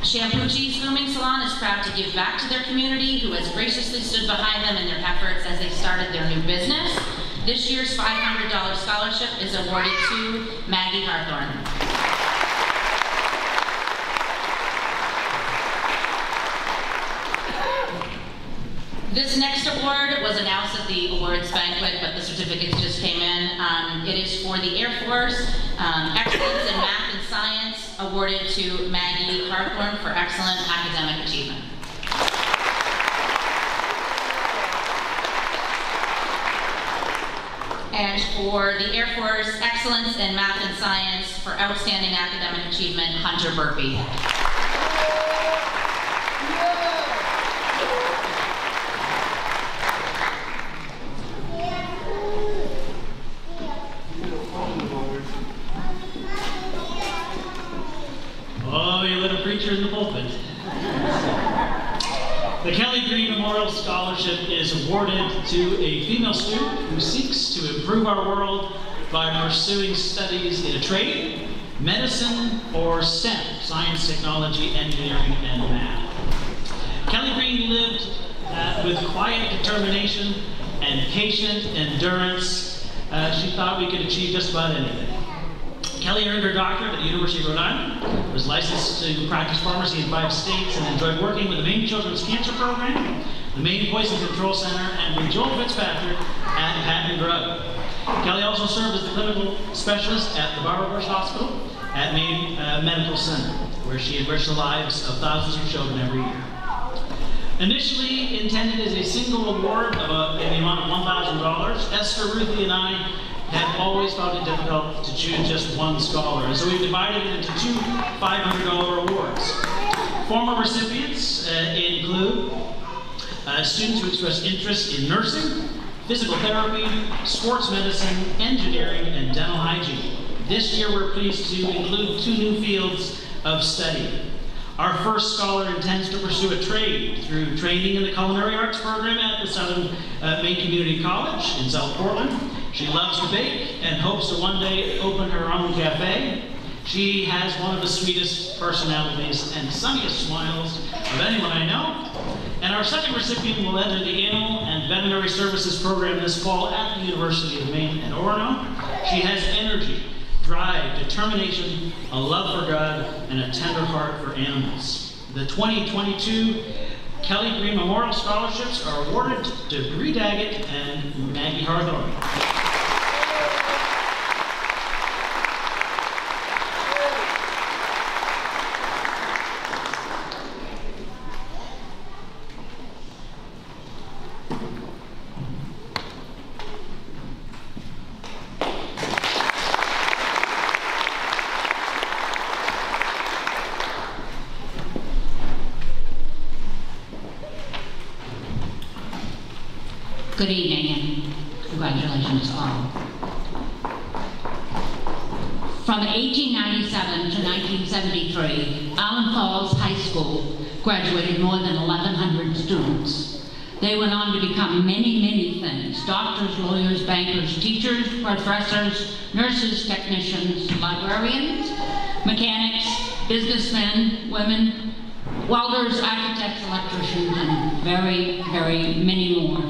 S6: Shampoochie's Grooming Salon is proud to give back to their community, who has graciously stood behind them in their efforts as they started their new business. This year's $500 scholarship is awarded to Maggie Harthorn.
S7: This next award was announced at the awards banquet, but the certificates just came in. It is for the Air Force, Excellence in Math and Science, awarded to Maggie Harthorn for excellent academic achievement. And for the Air Force, Excellence in Math and Science for outstanding academic achievement, Hunter Burpee.
S8: Oh, you little preacher in the pulpit. The Kelly Green Memorial Scholarship is awarded to a female student who seeks to improve our world by pursuing studies in a trade, medicine, or STEM, science, technology, engineering, and math. Kelly Green lived with quiet determination and patient endurance. She thought we could achieve just about anything. Kelly earned her doctorate at the University of Rhode Island, was licensed to practice pharmacy in 5 states, and enjoyed working with the Maine Children's Cancer Program, the Maine Poison Control Center, and with Joel Fitzpatrick at Patent Drug. Kelly also served as the clinical specialist at the Barbara Bush Hospital at Maine Medical Center, where she enriched the lives of thousands of children every year. Initially intended as a single award in the amount of $1,000, Esther, Ruthie, and I have always found it difficult to choose just one scholar, and so we've divided it into 2 $500 awards. Former recipients include students who express interest in nursing, physical therapy, sports medicine, engineering, and dental hygiene. This year we're pleased to include 2 new fields of study. Our first scholar intends to pursue a trade through training in the culinary arts program at the Southern Maine Community College in South Portland. She loves to bake and hopes to one day open her own cafe. She has one of the sweetest personalities and sunniest smiles of anyone I know. And our second recipient will enter the Animal and Veterinary Services program this fall at the University of Maine at Orono. She has energy, drive, determination, a love for God, and a tender heart for animals. The 2022 Kelly Green Memorial Scholarships are awarded to Bree Daggett and Maggie Harthorn.
S9: Good evening and congratulations all. From 1897 to 1973, Island Falls High School graduated more than 1,100 students. They went on to become many, many things: doctors, lawyers, bankers, teachers, professors, nurses, technicians, librarians, mechanics, businessmen, women, welders, architects, electricians, and very, very many more.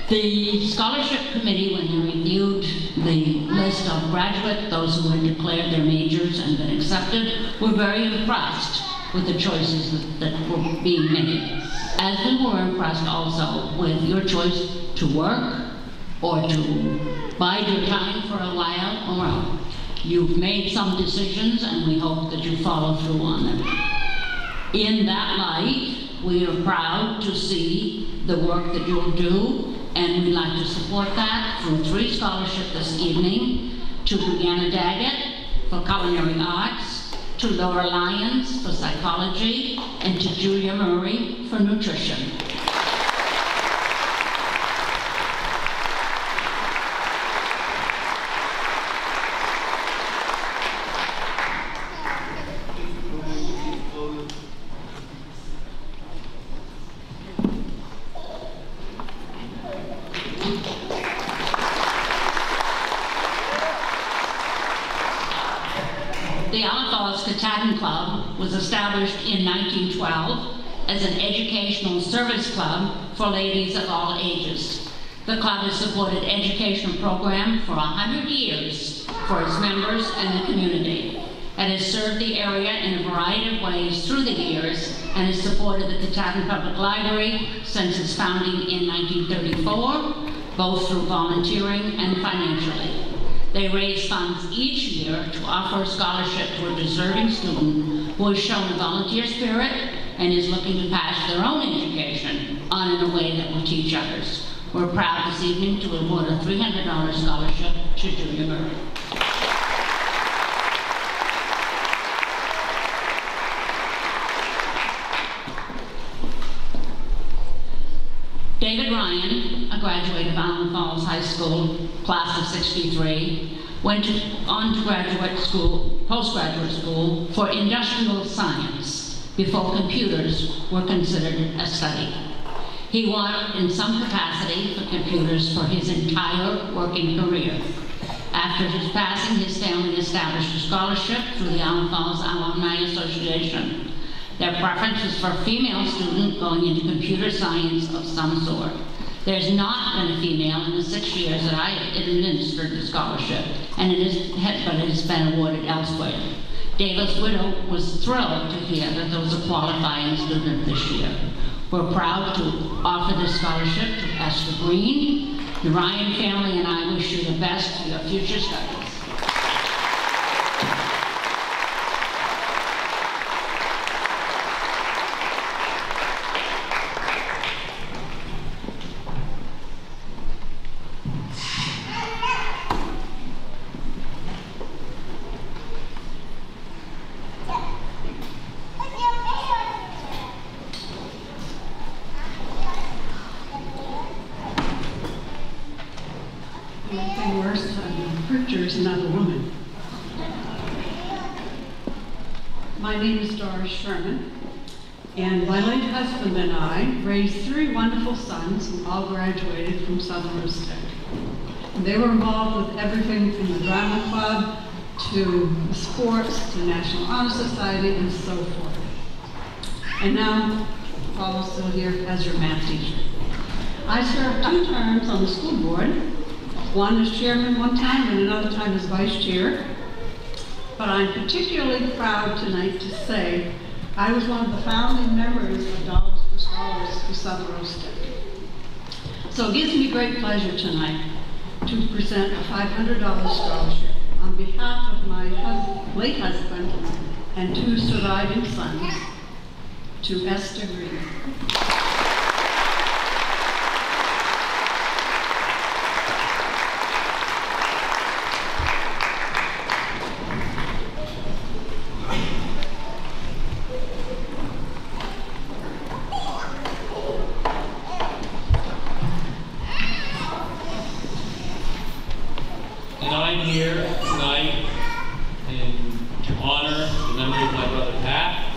S9: The scholarship committee, when they reviewed the list of graduates, those who had declared their majors and been accepted, were very impressed with the choices that were being made. As we were impressed also with your choice to work or to bide your time for a while or out. You've made some decisions and we hope that you follow through on them. In that light, we are proud to see the work that you'll do, and we'd like to support that through 3 scholarships this evening: to Brianna Daggett for culinary arts, to Laura Lyons for psychology, and to Julia Murray for nutrition. The Island Falls Club was established in 1912 as an educational service club for ladies of all ages. The club has supported educational program for 100 years for its members and the community. It has served the area in a variety of ways through the years and has supported the Katahdin Public Library since its founding in 1934, both through volunteering and financially. They raise funds each year to offer a scholarship to a deserving student who has shown a volunteer spirit and is looking to pass their own education on in a way that will teach others. We're proud this evening to award a $300 scholarship to Julia Murray. David Ryan, a graduate of Allen Falls High School, class of '63, went on to graduate school, postgraduate school for industrial science before computers were considered a study. He worked in some capacity for computers for his entire working career. After his passing, his family established a scholarship through the Allen Falls Alumni Association. Their preference is for a female student going into computer science of some sort. There's not been a female in the 6 years that I administered the scholarship, but it has been awarded elsewhere. David's widow was thrilled to hear that there was a qualifying student this year. We're proud to offer this scholarship to Esther Green. The Ryan family and I wish you the best for your future studies.
S10: Nothing worse than preachers and another woman. My name is Doris Sherman, and my late husband and I raised 3 wonderful sons who all graduated from Southern Aroostook. And they were involved with everything from the drama club to sports to National Honor Society and so forth. And now, Paula's still here as your math teacher. I served 2 terms on the school board. One as chairman one time and another time as vice chair. But I'm particularly proud tonight to say I was one of the founding members of Dollars for Scholars for Southern Aroostook. So it gives me great pleasure tonight to present a $500 scholarship on behalf of my late husband and 2 surviving sons to Esther Green.
S11: And I'm here tonight to honor the memory of my brother Pat.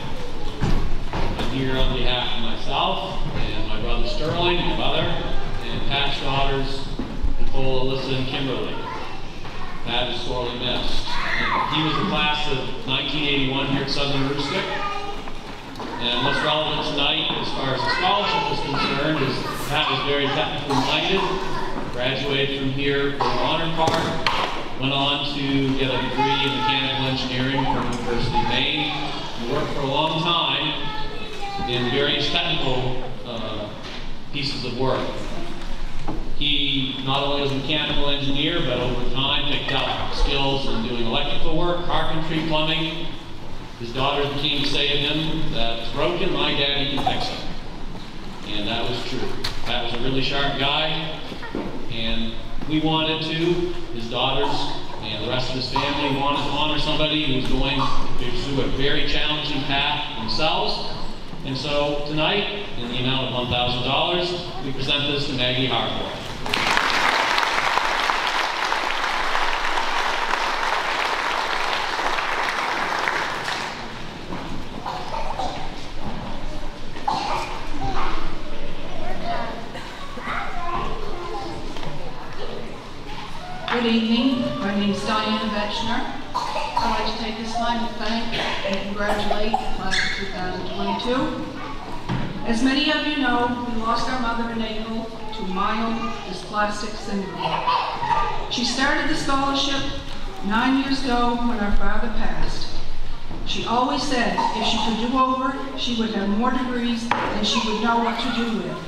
S11: I'm here on behalf of myself and my brother Sterling, my mother, and Pat's daughters, Nicole, Alyssa, and Kimberly. Pat is sorely missed. And he was the class of 1981 here at Southern Aroostook. And what's relevant tonight, as far as the scholarship is concerned, is Pat was very technically minded, graduated from here for the honor part, went on to get a degree in mechanical engineering from the University of Maine. He worked for a long time in various technical pieces of work. He not only was a mechanical engineer, but over time picked up skills in doing electrical work, carpentry, plumbing. His daughters became to say to him, "That's broken, my daddy can fix it." And that was true. Pat was a really sharp guy, and we wanted to, his daughters and the rest of his family wanted to honor somebody who was going through a very challenging path themselves. And so tonight, in the amount of $1,000, we present this to Maggie Harthorn.
S12: Good evening. My name is Diana Vetchner. I'd like to take this time to thank and congratulate the class of 2022. As many of you know, we lost our mother in April to mild dysplastic syndrome. She started the scholarship 9 years ago when our father passed, She always said if she could do over, she would have more degrees than she would know what to do with.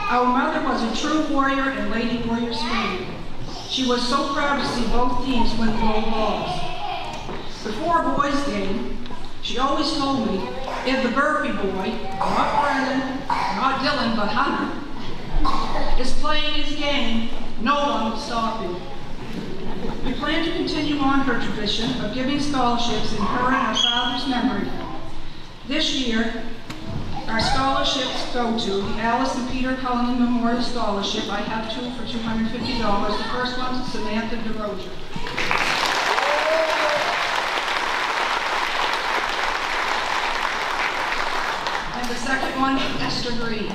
S12: Our mother was a true warrior and Lady Warrior spirit. She was so proud to see both teams win gold balls. Before a boys' game, she always told me, if the Burpee boy, not Brandon, not Dylan, but Hunter, is playing his game, no one will stop him. We plan to continue on her tradition of giving scholarships in her and her father's memory. This year, our scholarships go to the Alice and Peter Cullinan Memorial Scholarship. I have two for $250. The first one is Samantha DeRozier. And the second one, Esther Green.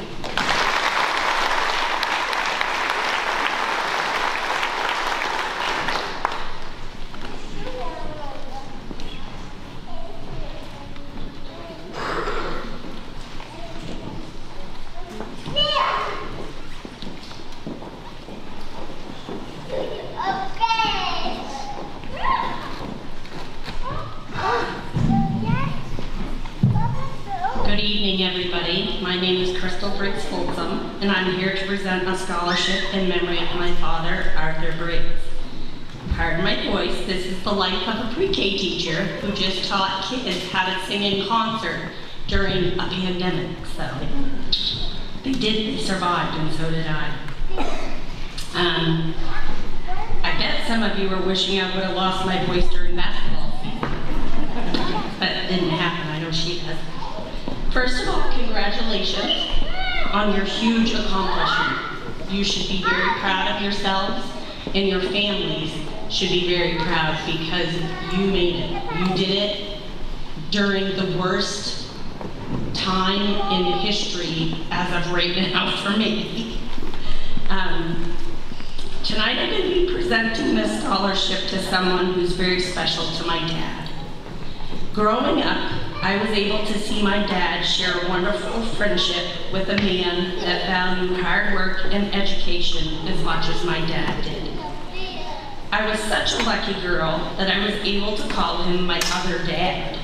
S13: And I'm here to present a scholarship in memory of my father, Arthur Briggs. Pardon my voice, this is the life of a pre-K teacher who just taught kids how to sing in concert during a pandemic. So they survived, and so did I. I bet some of you were wishing I would have lost my voice during basketball season. But it didn't happen, I know she does. First of all, congratulations on your huge accomplishment. You should be very proud of yourselves, and your families should be very proud because you made it. You did it during the worst time in history as of right now for me. Tonight I'm going to be presenting this scholarship to someone who's very special to my dad. Growing up, I was able to see my dad share a wonderful friendship with a man that valued hard work and education as much as my dad did. I was such a lucky girl that I was able to call him my other dad.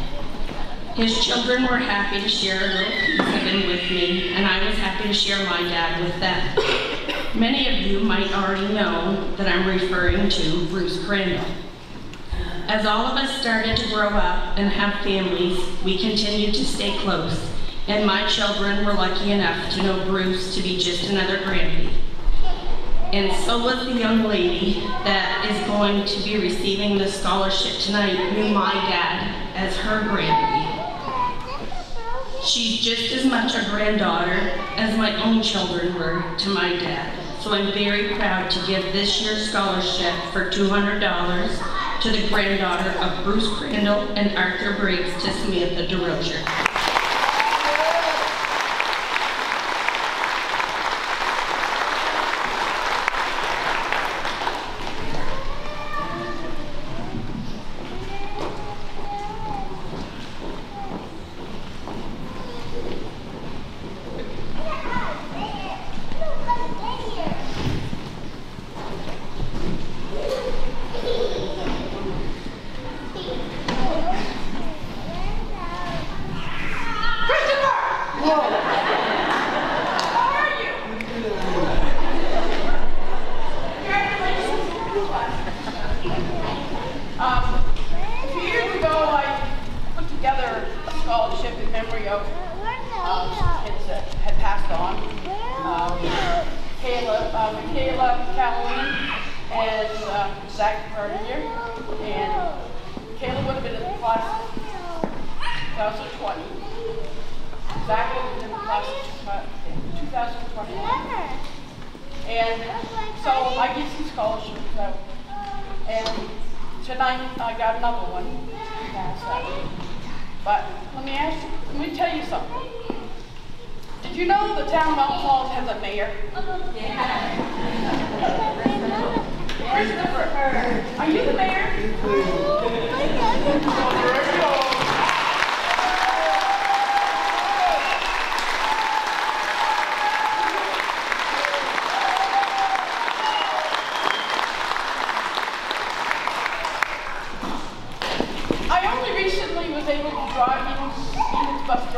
S13: His children were happy to share a little piece of him with me, and I was happy to share my dad with them. Many of you might already know that I'm referring to Bruce Crandall. As all of us started to grow up and have families, we continued to stay close, and my children were lucky enough to know Bruce to be just another grandbaby. And so was the young lady that is going to be receiving the scholarship tonight, knew my dad as her grandbaby. She's just as much a granddaughter as my own children were to my dad. So I'm very proud to give this year's scholarship for $200 to the granddaughter of Bruce Crandall and Arthur Briggs, to Samantha DeRozier.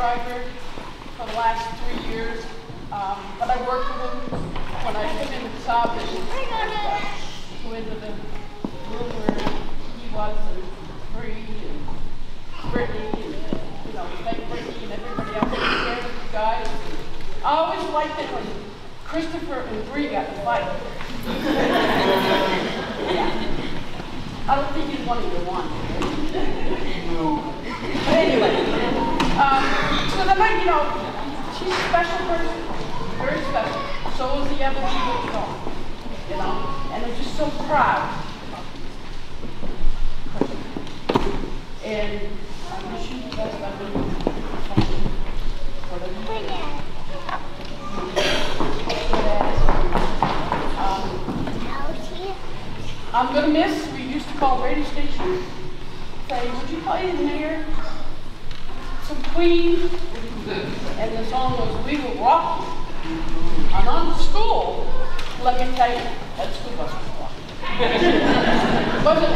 S14: driver for the last 3 years, but I worked with him when I came in the job and went into the room where he was and Bree and Brittany and thank Brittany and everybody else there, you guys. I always liked it when Christopher and Bree got to fight. Yeah. I don't think he's one of your ones. But anyway, so the night, she's a special person, very special. So is the other people, and I'm just so proud. And I wish you the best. I really I'm going to miss, we used to call radio stations, say, would you play in there some Queen? And the song was, We Will Rock You. And on school, let me tell you, that school bus was rock. Wasn't it?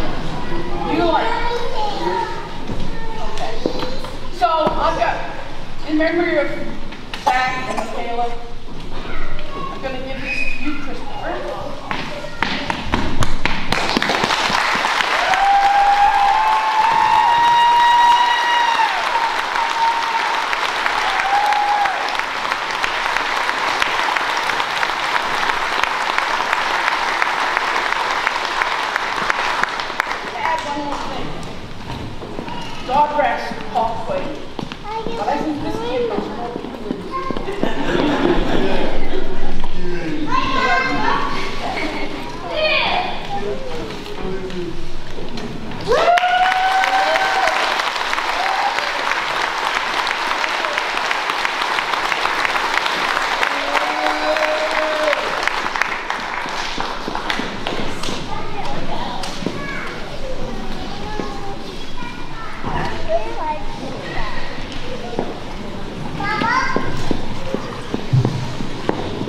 S14: You like it? Okay. So I've got, in memory of Zach and Michaela, I'm going to give this to you, Christopher. God rest Paul Quaid. But I think this kid knows more people than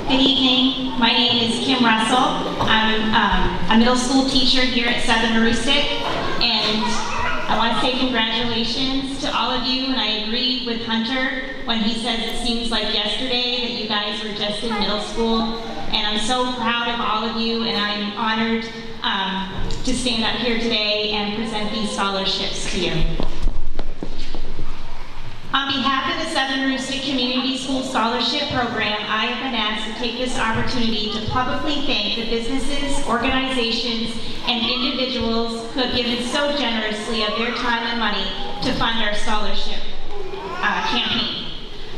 S6: Good evening. My name is Kim Russell. I'm a middle school teacher here at Southern Aroostook, and I want to say congratulations to all of you, and I agree with Hunter when he says it seems like yesterday that you guys were just in middle school, and I'm so proud of all of you, and I'm honored to stand up here today and present these scholarships to you. On behalf of the Southern Aroostook Community School Scholarship Program, I have been asked to take this opportunity to publicly thank the businesses, organizations, and individuals who have given so generously of their time and money to fund our scholarship campaign.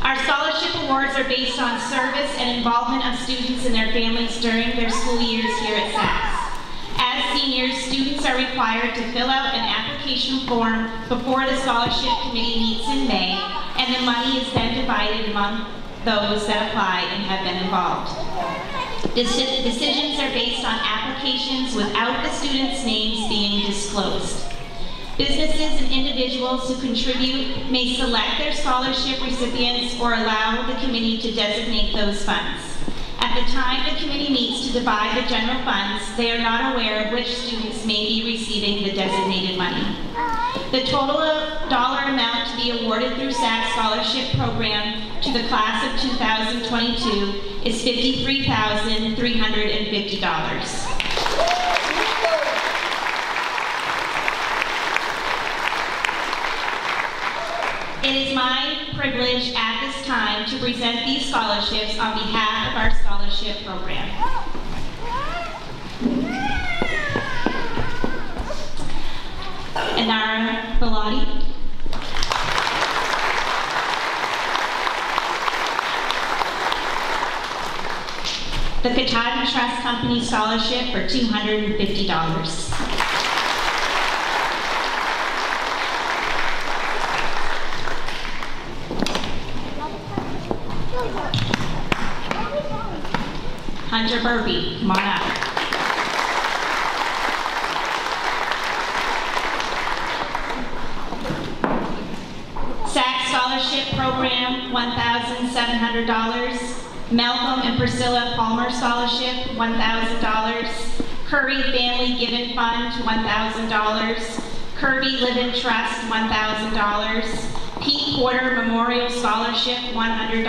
S6: Our scholarship awards are based on service and involvement of students and their families during their school years here at SAS. As seniors, students are required to fill out an application form before the scholarship committee meets in May, and the money is then divided among those that apply and have been involved. Decisions are based on applications without the students' names being disclosed. Businesses and individuals who contribute may select their scholarship recipients or allow the committee to designate those funds. At the time the committee meets to divide the general funds, they are not aware of which students may be receiving the designated money. The total dollar amount to be awarded through SAS Scholarship Program to the class of 2022 is $53,350. It is my privilege at this time to present these scholarships on behalf of our scholarship program. Anara Bellotti. The Katahdin Trust Company Scholarship for $250. Hunter Burby, come on up. SAC Scholarship Program, $1,700. Malcolm and Priscilla Palmer Scholarship, $1,000. Curry Family Given Fund, $1,000. Kirby Live-In Trust, $1,000.
S15: Pete Porter Memorial Scholarship, $100.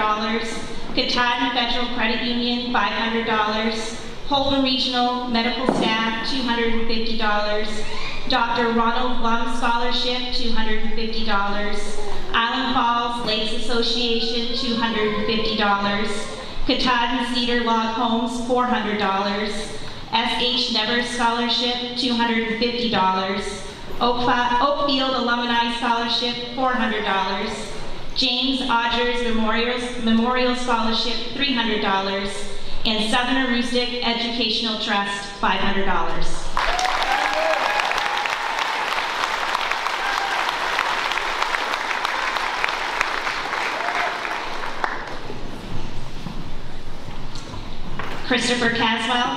S15: Katahdin Federal Credit Union, $500. Holden Regional Medical Staff, $250. Dr. Ronald Blum Scholarship, $250. Island Falls Lakes Association, $250. Katahdin Cedar Log Homes, $400. S.H. Nevers Scholarship, $250. Oakfield Alumni Scholarship, $400. James Odgers Memorial Scholarship, $300. And Southern Aroostook Educational Trust, $500. Christopher Caswell.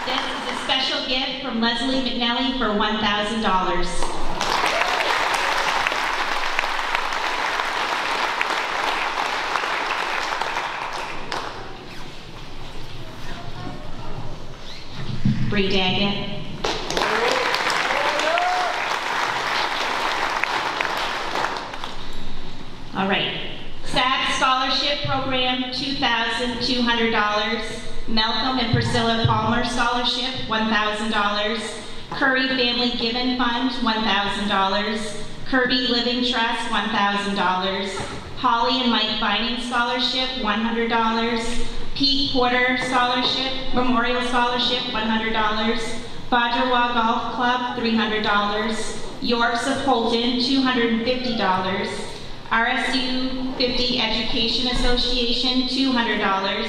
S15: This is a special gift from Leslie McNelly for $1,000. Bree Daggett. All right. SAC Scholarship Program, $2,200. Malcolm and Priscilla Palmer Scholarship, $1,000. Curry Family Given Fund, $1,000. Kirby Living Trust, $1,000. Holly and Mike Vining Scholarship, $100. Pete Porter Scholarship, Memorial Scholarship, $100. Bajrawa Golf Club, $300. Yorks of Holton, $250. RSU 50 Education Association, $200.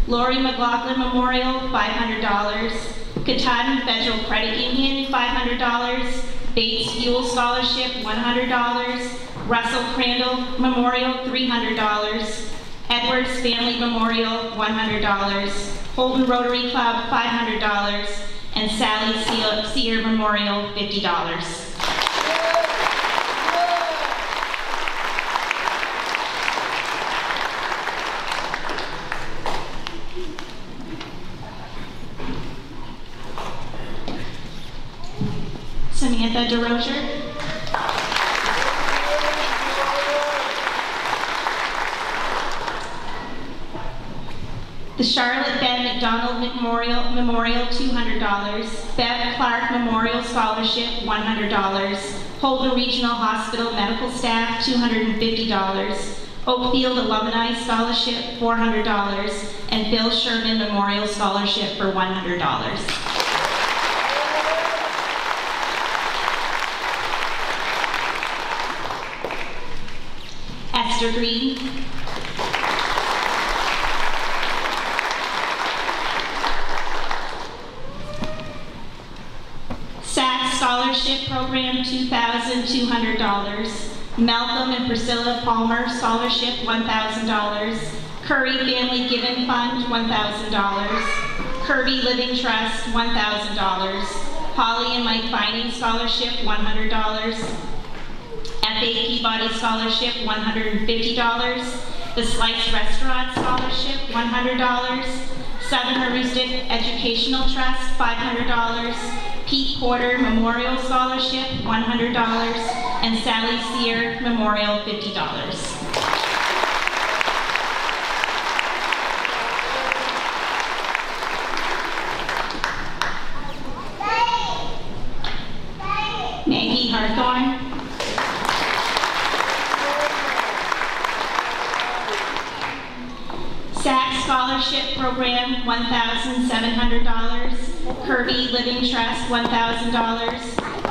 S15: Lori McLaughlin Memorial, $500. Katahdin Federal Credit Union, $500. Bates Fuel Scholarship, $100. Russell Crandall Memorial, $300. Edwards Family Memorial, $100. Holden Rotary Club, $500. And Sally Sear Memorial, $50. Samantha DeRozier. The Charlotte Ben McDonald Memorial, $200. Bev Clark Memorial Scholarship, $100. Holden Regional Hospital Medical Staff, $250. Oakfield Alumni Scholarship, $400. And Bill Sherman Memorial Scholarship for $100. Esther Green. SAC Scholarship Program, $2,200. Malcolm and Priscilla Palmer Scholarship, $1,000. Curry Family Given Fund, $1,000. Kirby Living Trust, $1,000. Holly and Mike Vining Scholarship, $100. F.A. Peabody Scholarship, $150. The Slice Restaurant Scholarship, $100. Southern Aroostook Educational Trust, $500. Pete Porter Memorial Scholarship, $100. And Sally Sear Memorial, $50. Maggie Harthorn. SAC Scholarship Program, $1,700. Kirby Living Trust, $1,000.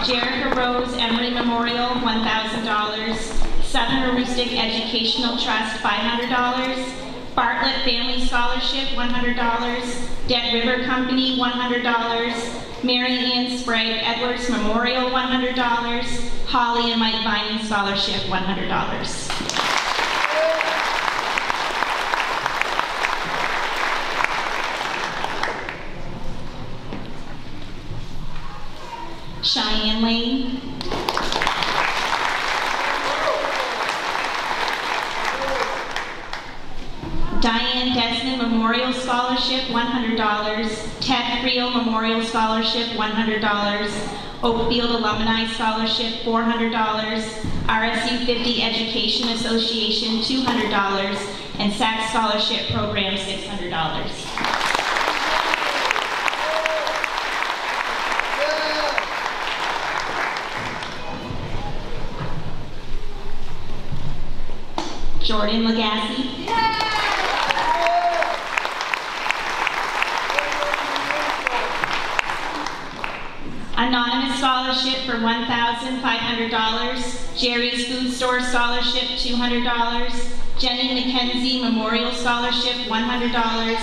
S15: Jerica Rose Emory Memorial, $1,000. Southern Aroostook Educational Trust, $500. Bartlett Family Scholarship, $100. Dead River Company, $100. Mary Ann Sprague Edwards Memorial, $100. Holly and Mike Vining Scholarship, $100. Cheyenne Lane. Diane Desmond Memorial Scholarship, $100. Ted Creel Memorial Scholarship, $100. Oakfield Alumni Scholarship, $400. RSU 50 Education Association, $200. And SAC Scholarship Program, $600. Jordan Legassi. Anonymous Scholarship for $1,500. Jerry's Food Store Scholarship, $200. Jenny McKenzie Memorial Scholarship, $100.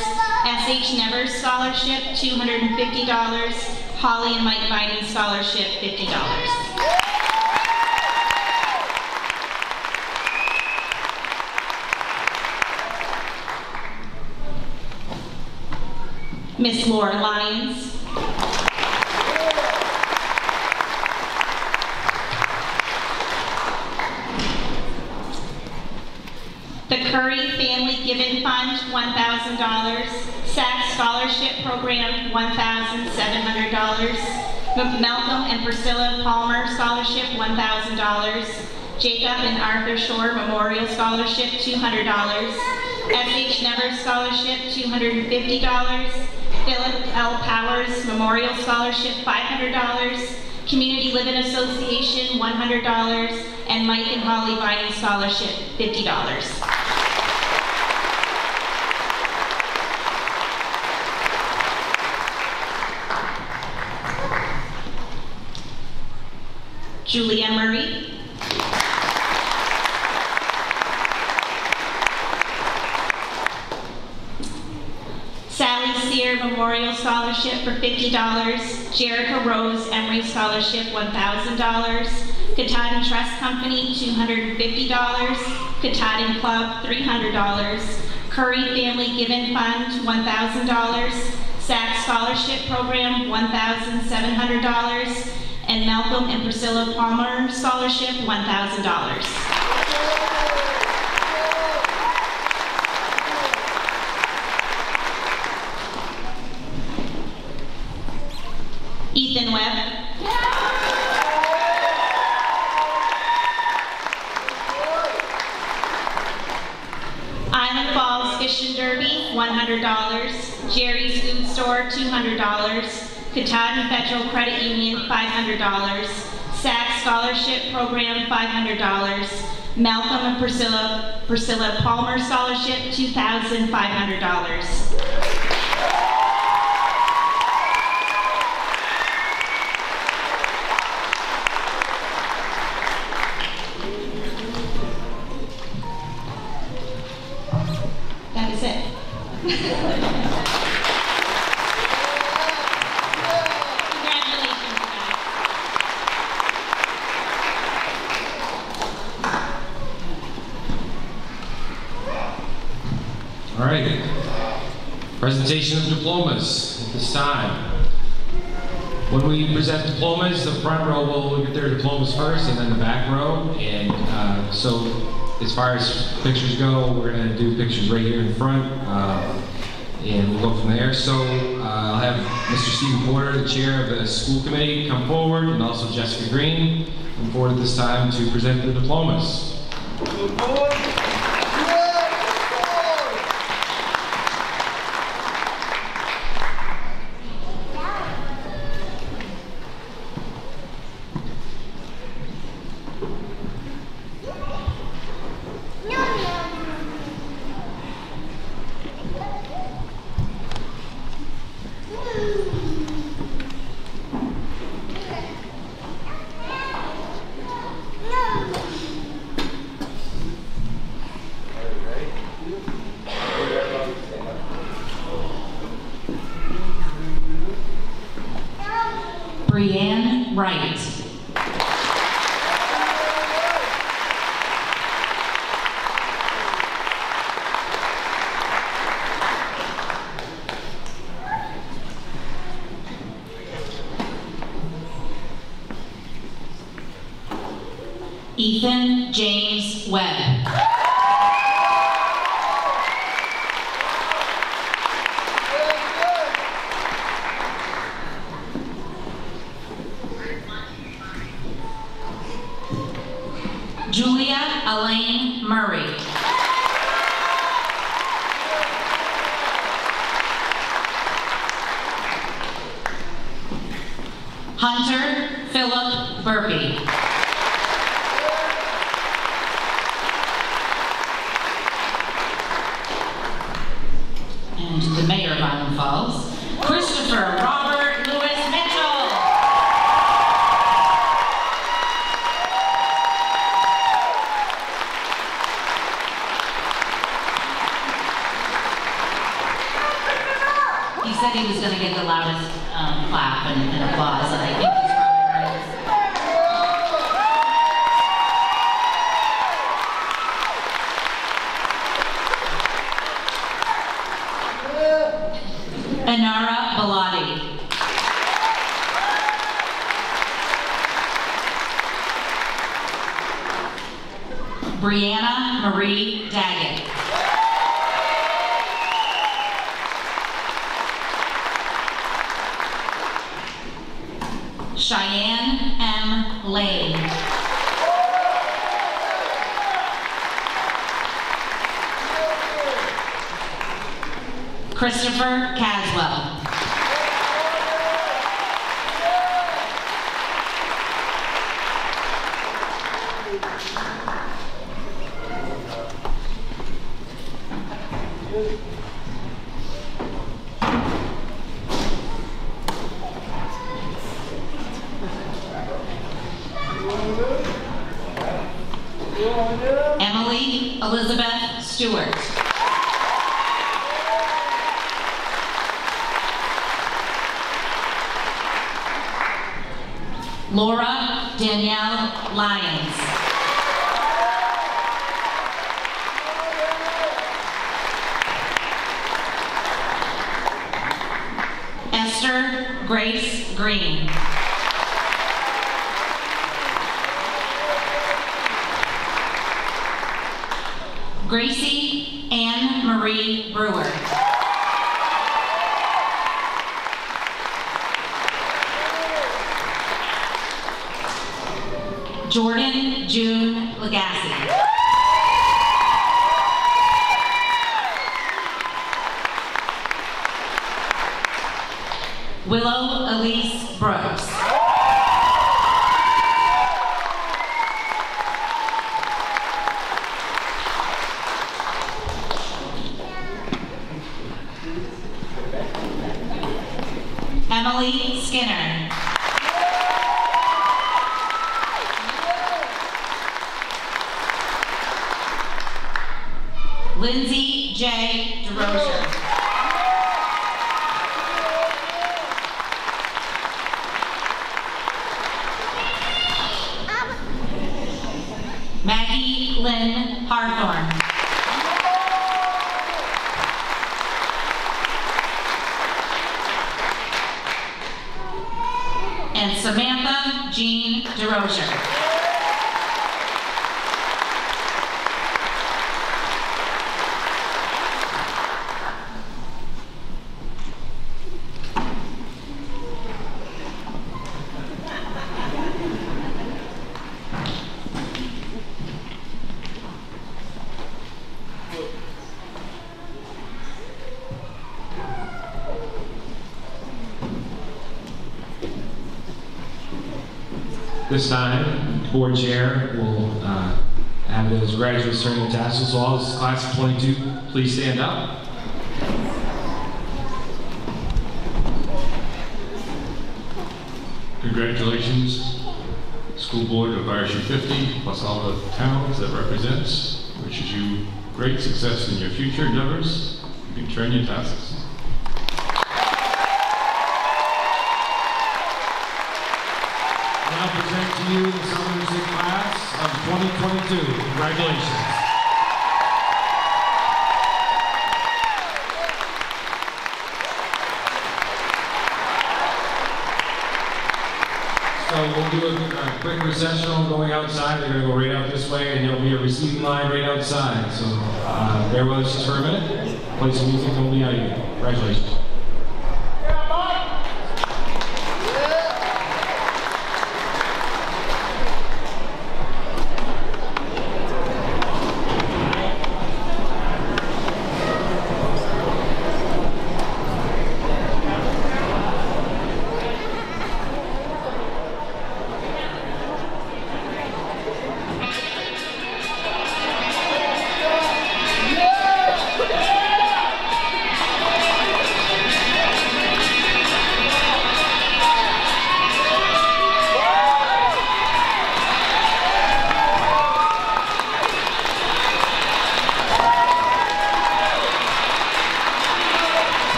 S15: S.H. Nevers Scholarship, $250. Holly and Mike Biden Scholarship, $50. Miss Laura Lyons. The Curry Family Given Fund, $1,000. SAC Scholarship Program, $1,700. Malcolm and Priscilla Palmer Scholarship, $1,000. Jacob and Arthur Shore Memorial Scholarship, $200. S.H. Nevers Scholarship, $250. Philip L. Powers Memorial Scholarship, $500. Community Living Association, $100. And Mike and Holly Biden Scholarship, $50. Julia Murray. Sally Sear Memorial Scholarship for $50. Jerica Rose Emory Scholarship, $1,000. Katahdin Trust Company, $250. Katahdin Club, $300. Curry Family Given Fund, $1,000. SAC Scholarship Program, $1,700. And Malcolm and Priscilla Palmer Scholarship, $1,000. Ethan Webb. Island Falls Fish and Derby, $100. Jerry's Food Store, $200. Katahdin Federal Credit Union, $500. SAC Scholarship Program, $500. Malcolm and Priscilla Palmer Scholarship, $2,500. That is it. Congratulations, guys.
S1: All right. Presentation of diplomas at this time. When we present diplomas, the front row will get their diplomas first, and then the back row. And so, as far as pictures go, we're going to do pictures right here in the front, and we'll go from there. So I'll have Mr. Stephen Porter, the chair of the school committee, come forward, and also Jessica Green come forward at this time to present the diplomas.
S7: Brianne Wright. Ethan James Webb. Murray. Hunter Philip Burpee. And the mayor of Island Falls, Christopher Robert Lewis Mitchell. He said he was going to get the loudest clap and applause, and I think he's probably right. Anara Baladi. Brianna Marie Daggett. Cheyenne M. Lane. Christopher Caswell. Emily Elizabeth Stewart. Laura Danielle Lyons. Esther Grace Green. Gracie Ann Marie Brewer. Jordan June Legassi. Willow Elise Brooks. Emily Skinner. Lindsay J. DeRozier. Maggie Lynn Harthorn. And Samantha Jean DeRozier.
S1: This time, board chair will have those graduates turn the tassels. So all this class of 22, please stand up.
S16: Congratulations, school board of RSU 50, plus all the towns that represents. Wishes you great success in your future endeavors. You can turn your tassels.
S1: I present to you the summer music class of 2022. Congratulations. So we'll do a quick recessional going outside. They're going to go right out this way, and there'll be a receiving line right outside. So bear with us just for a minute. Play some music, and we'll be out of here. Congratulations.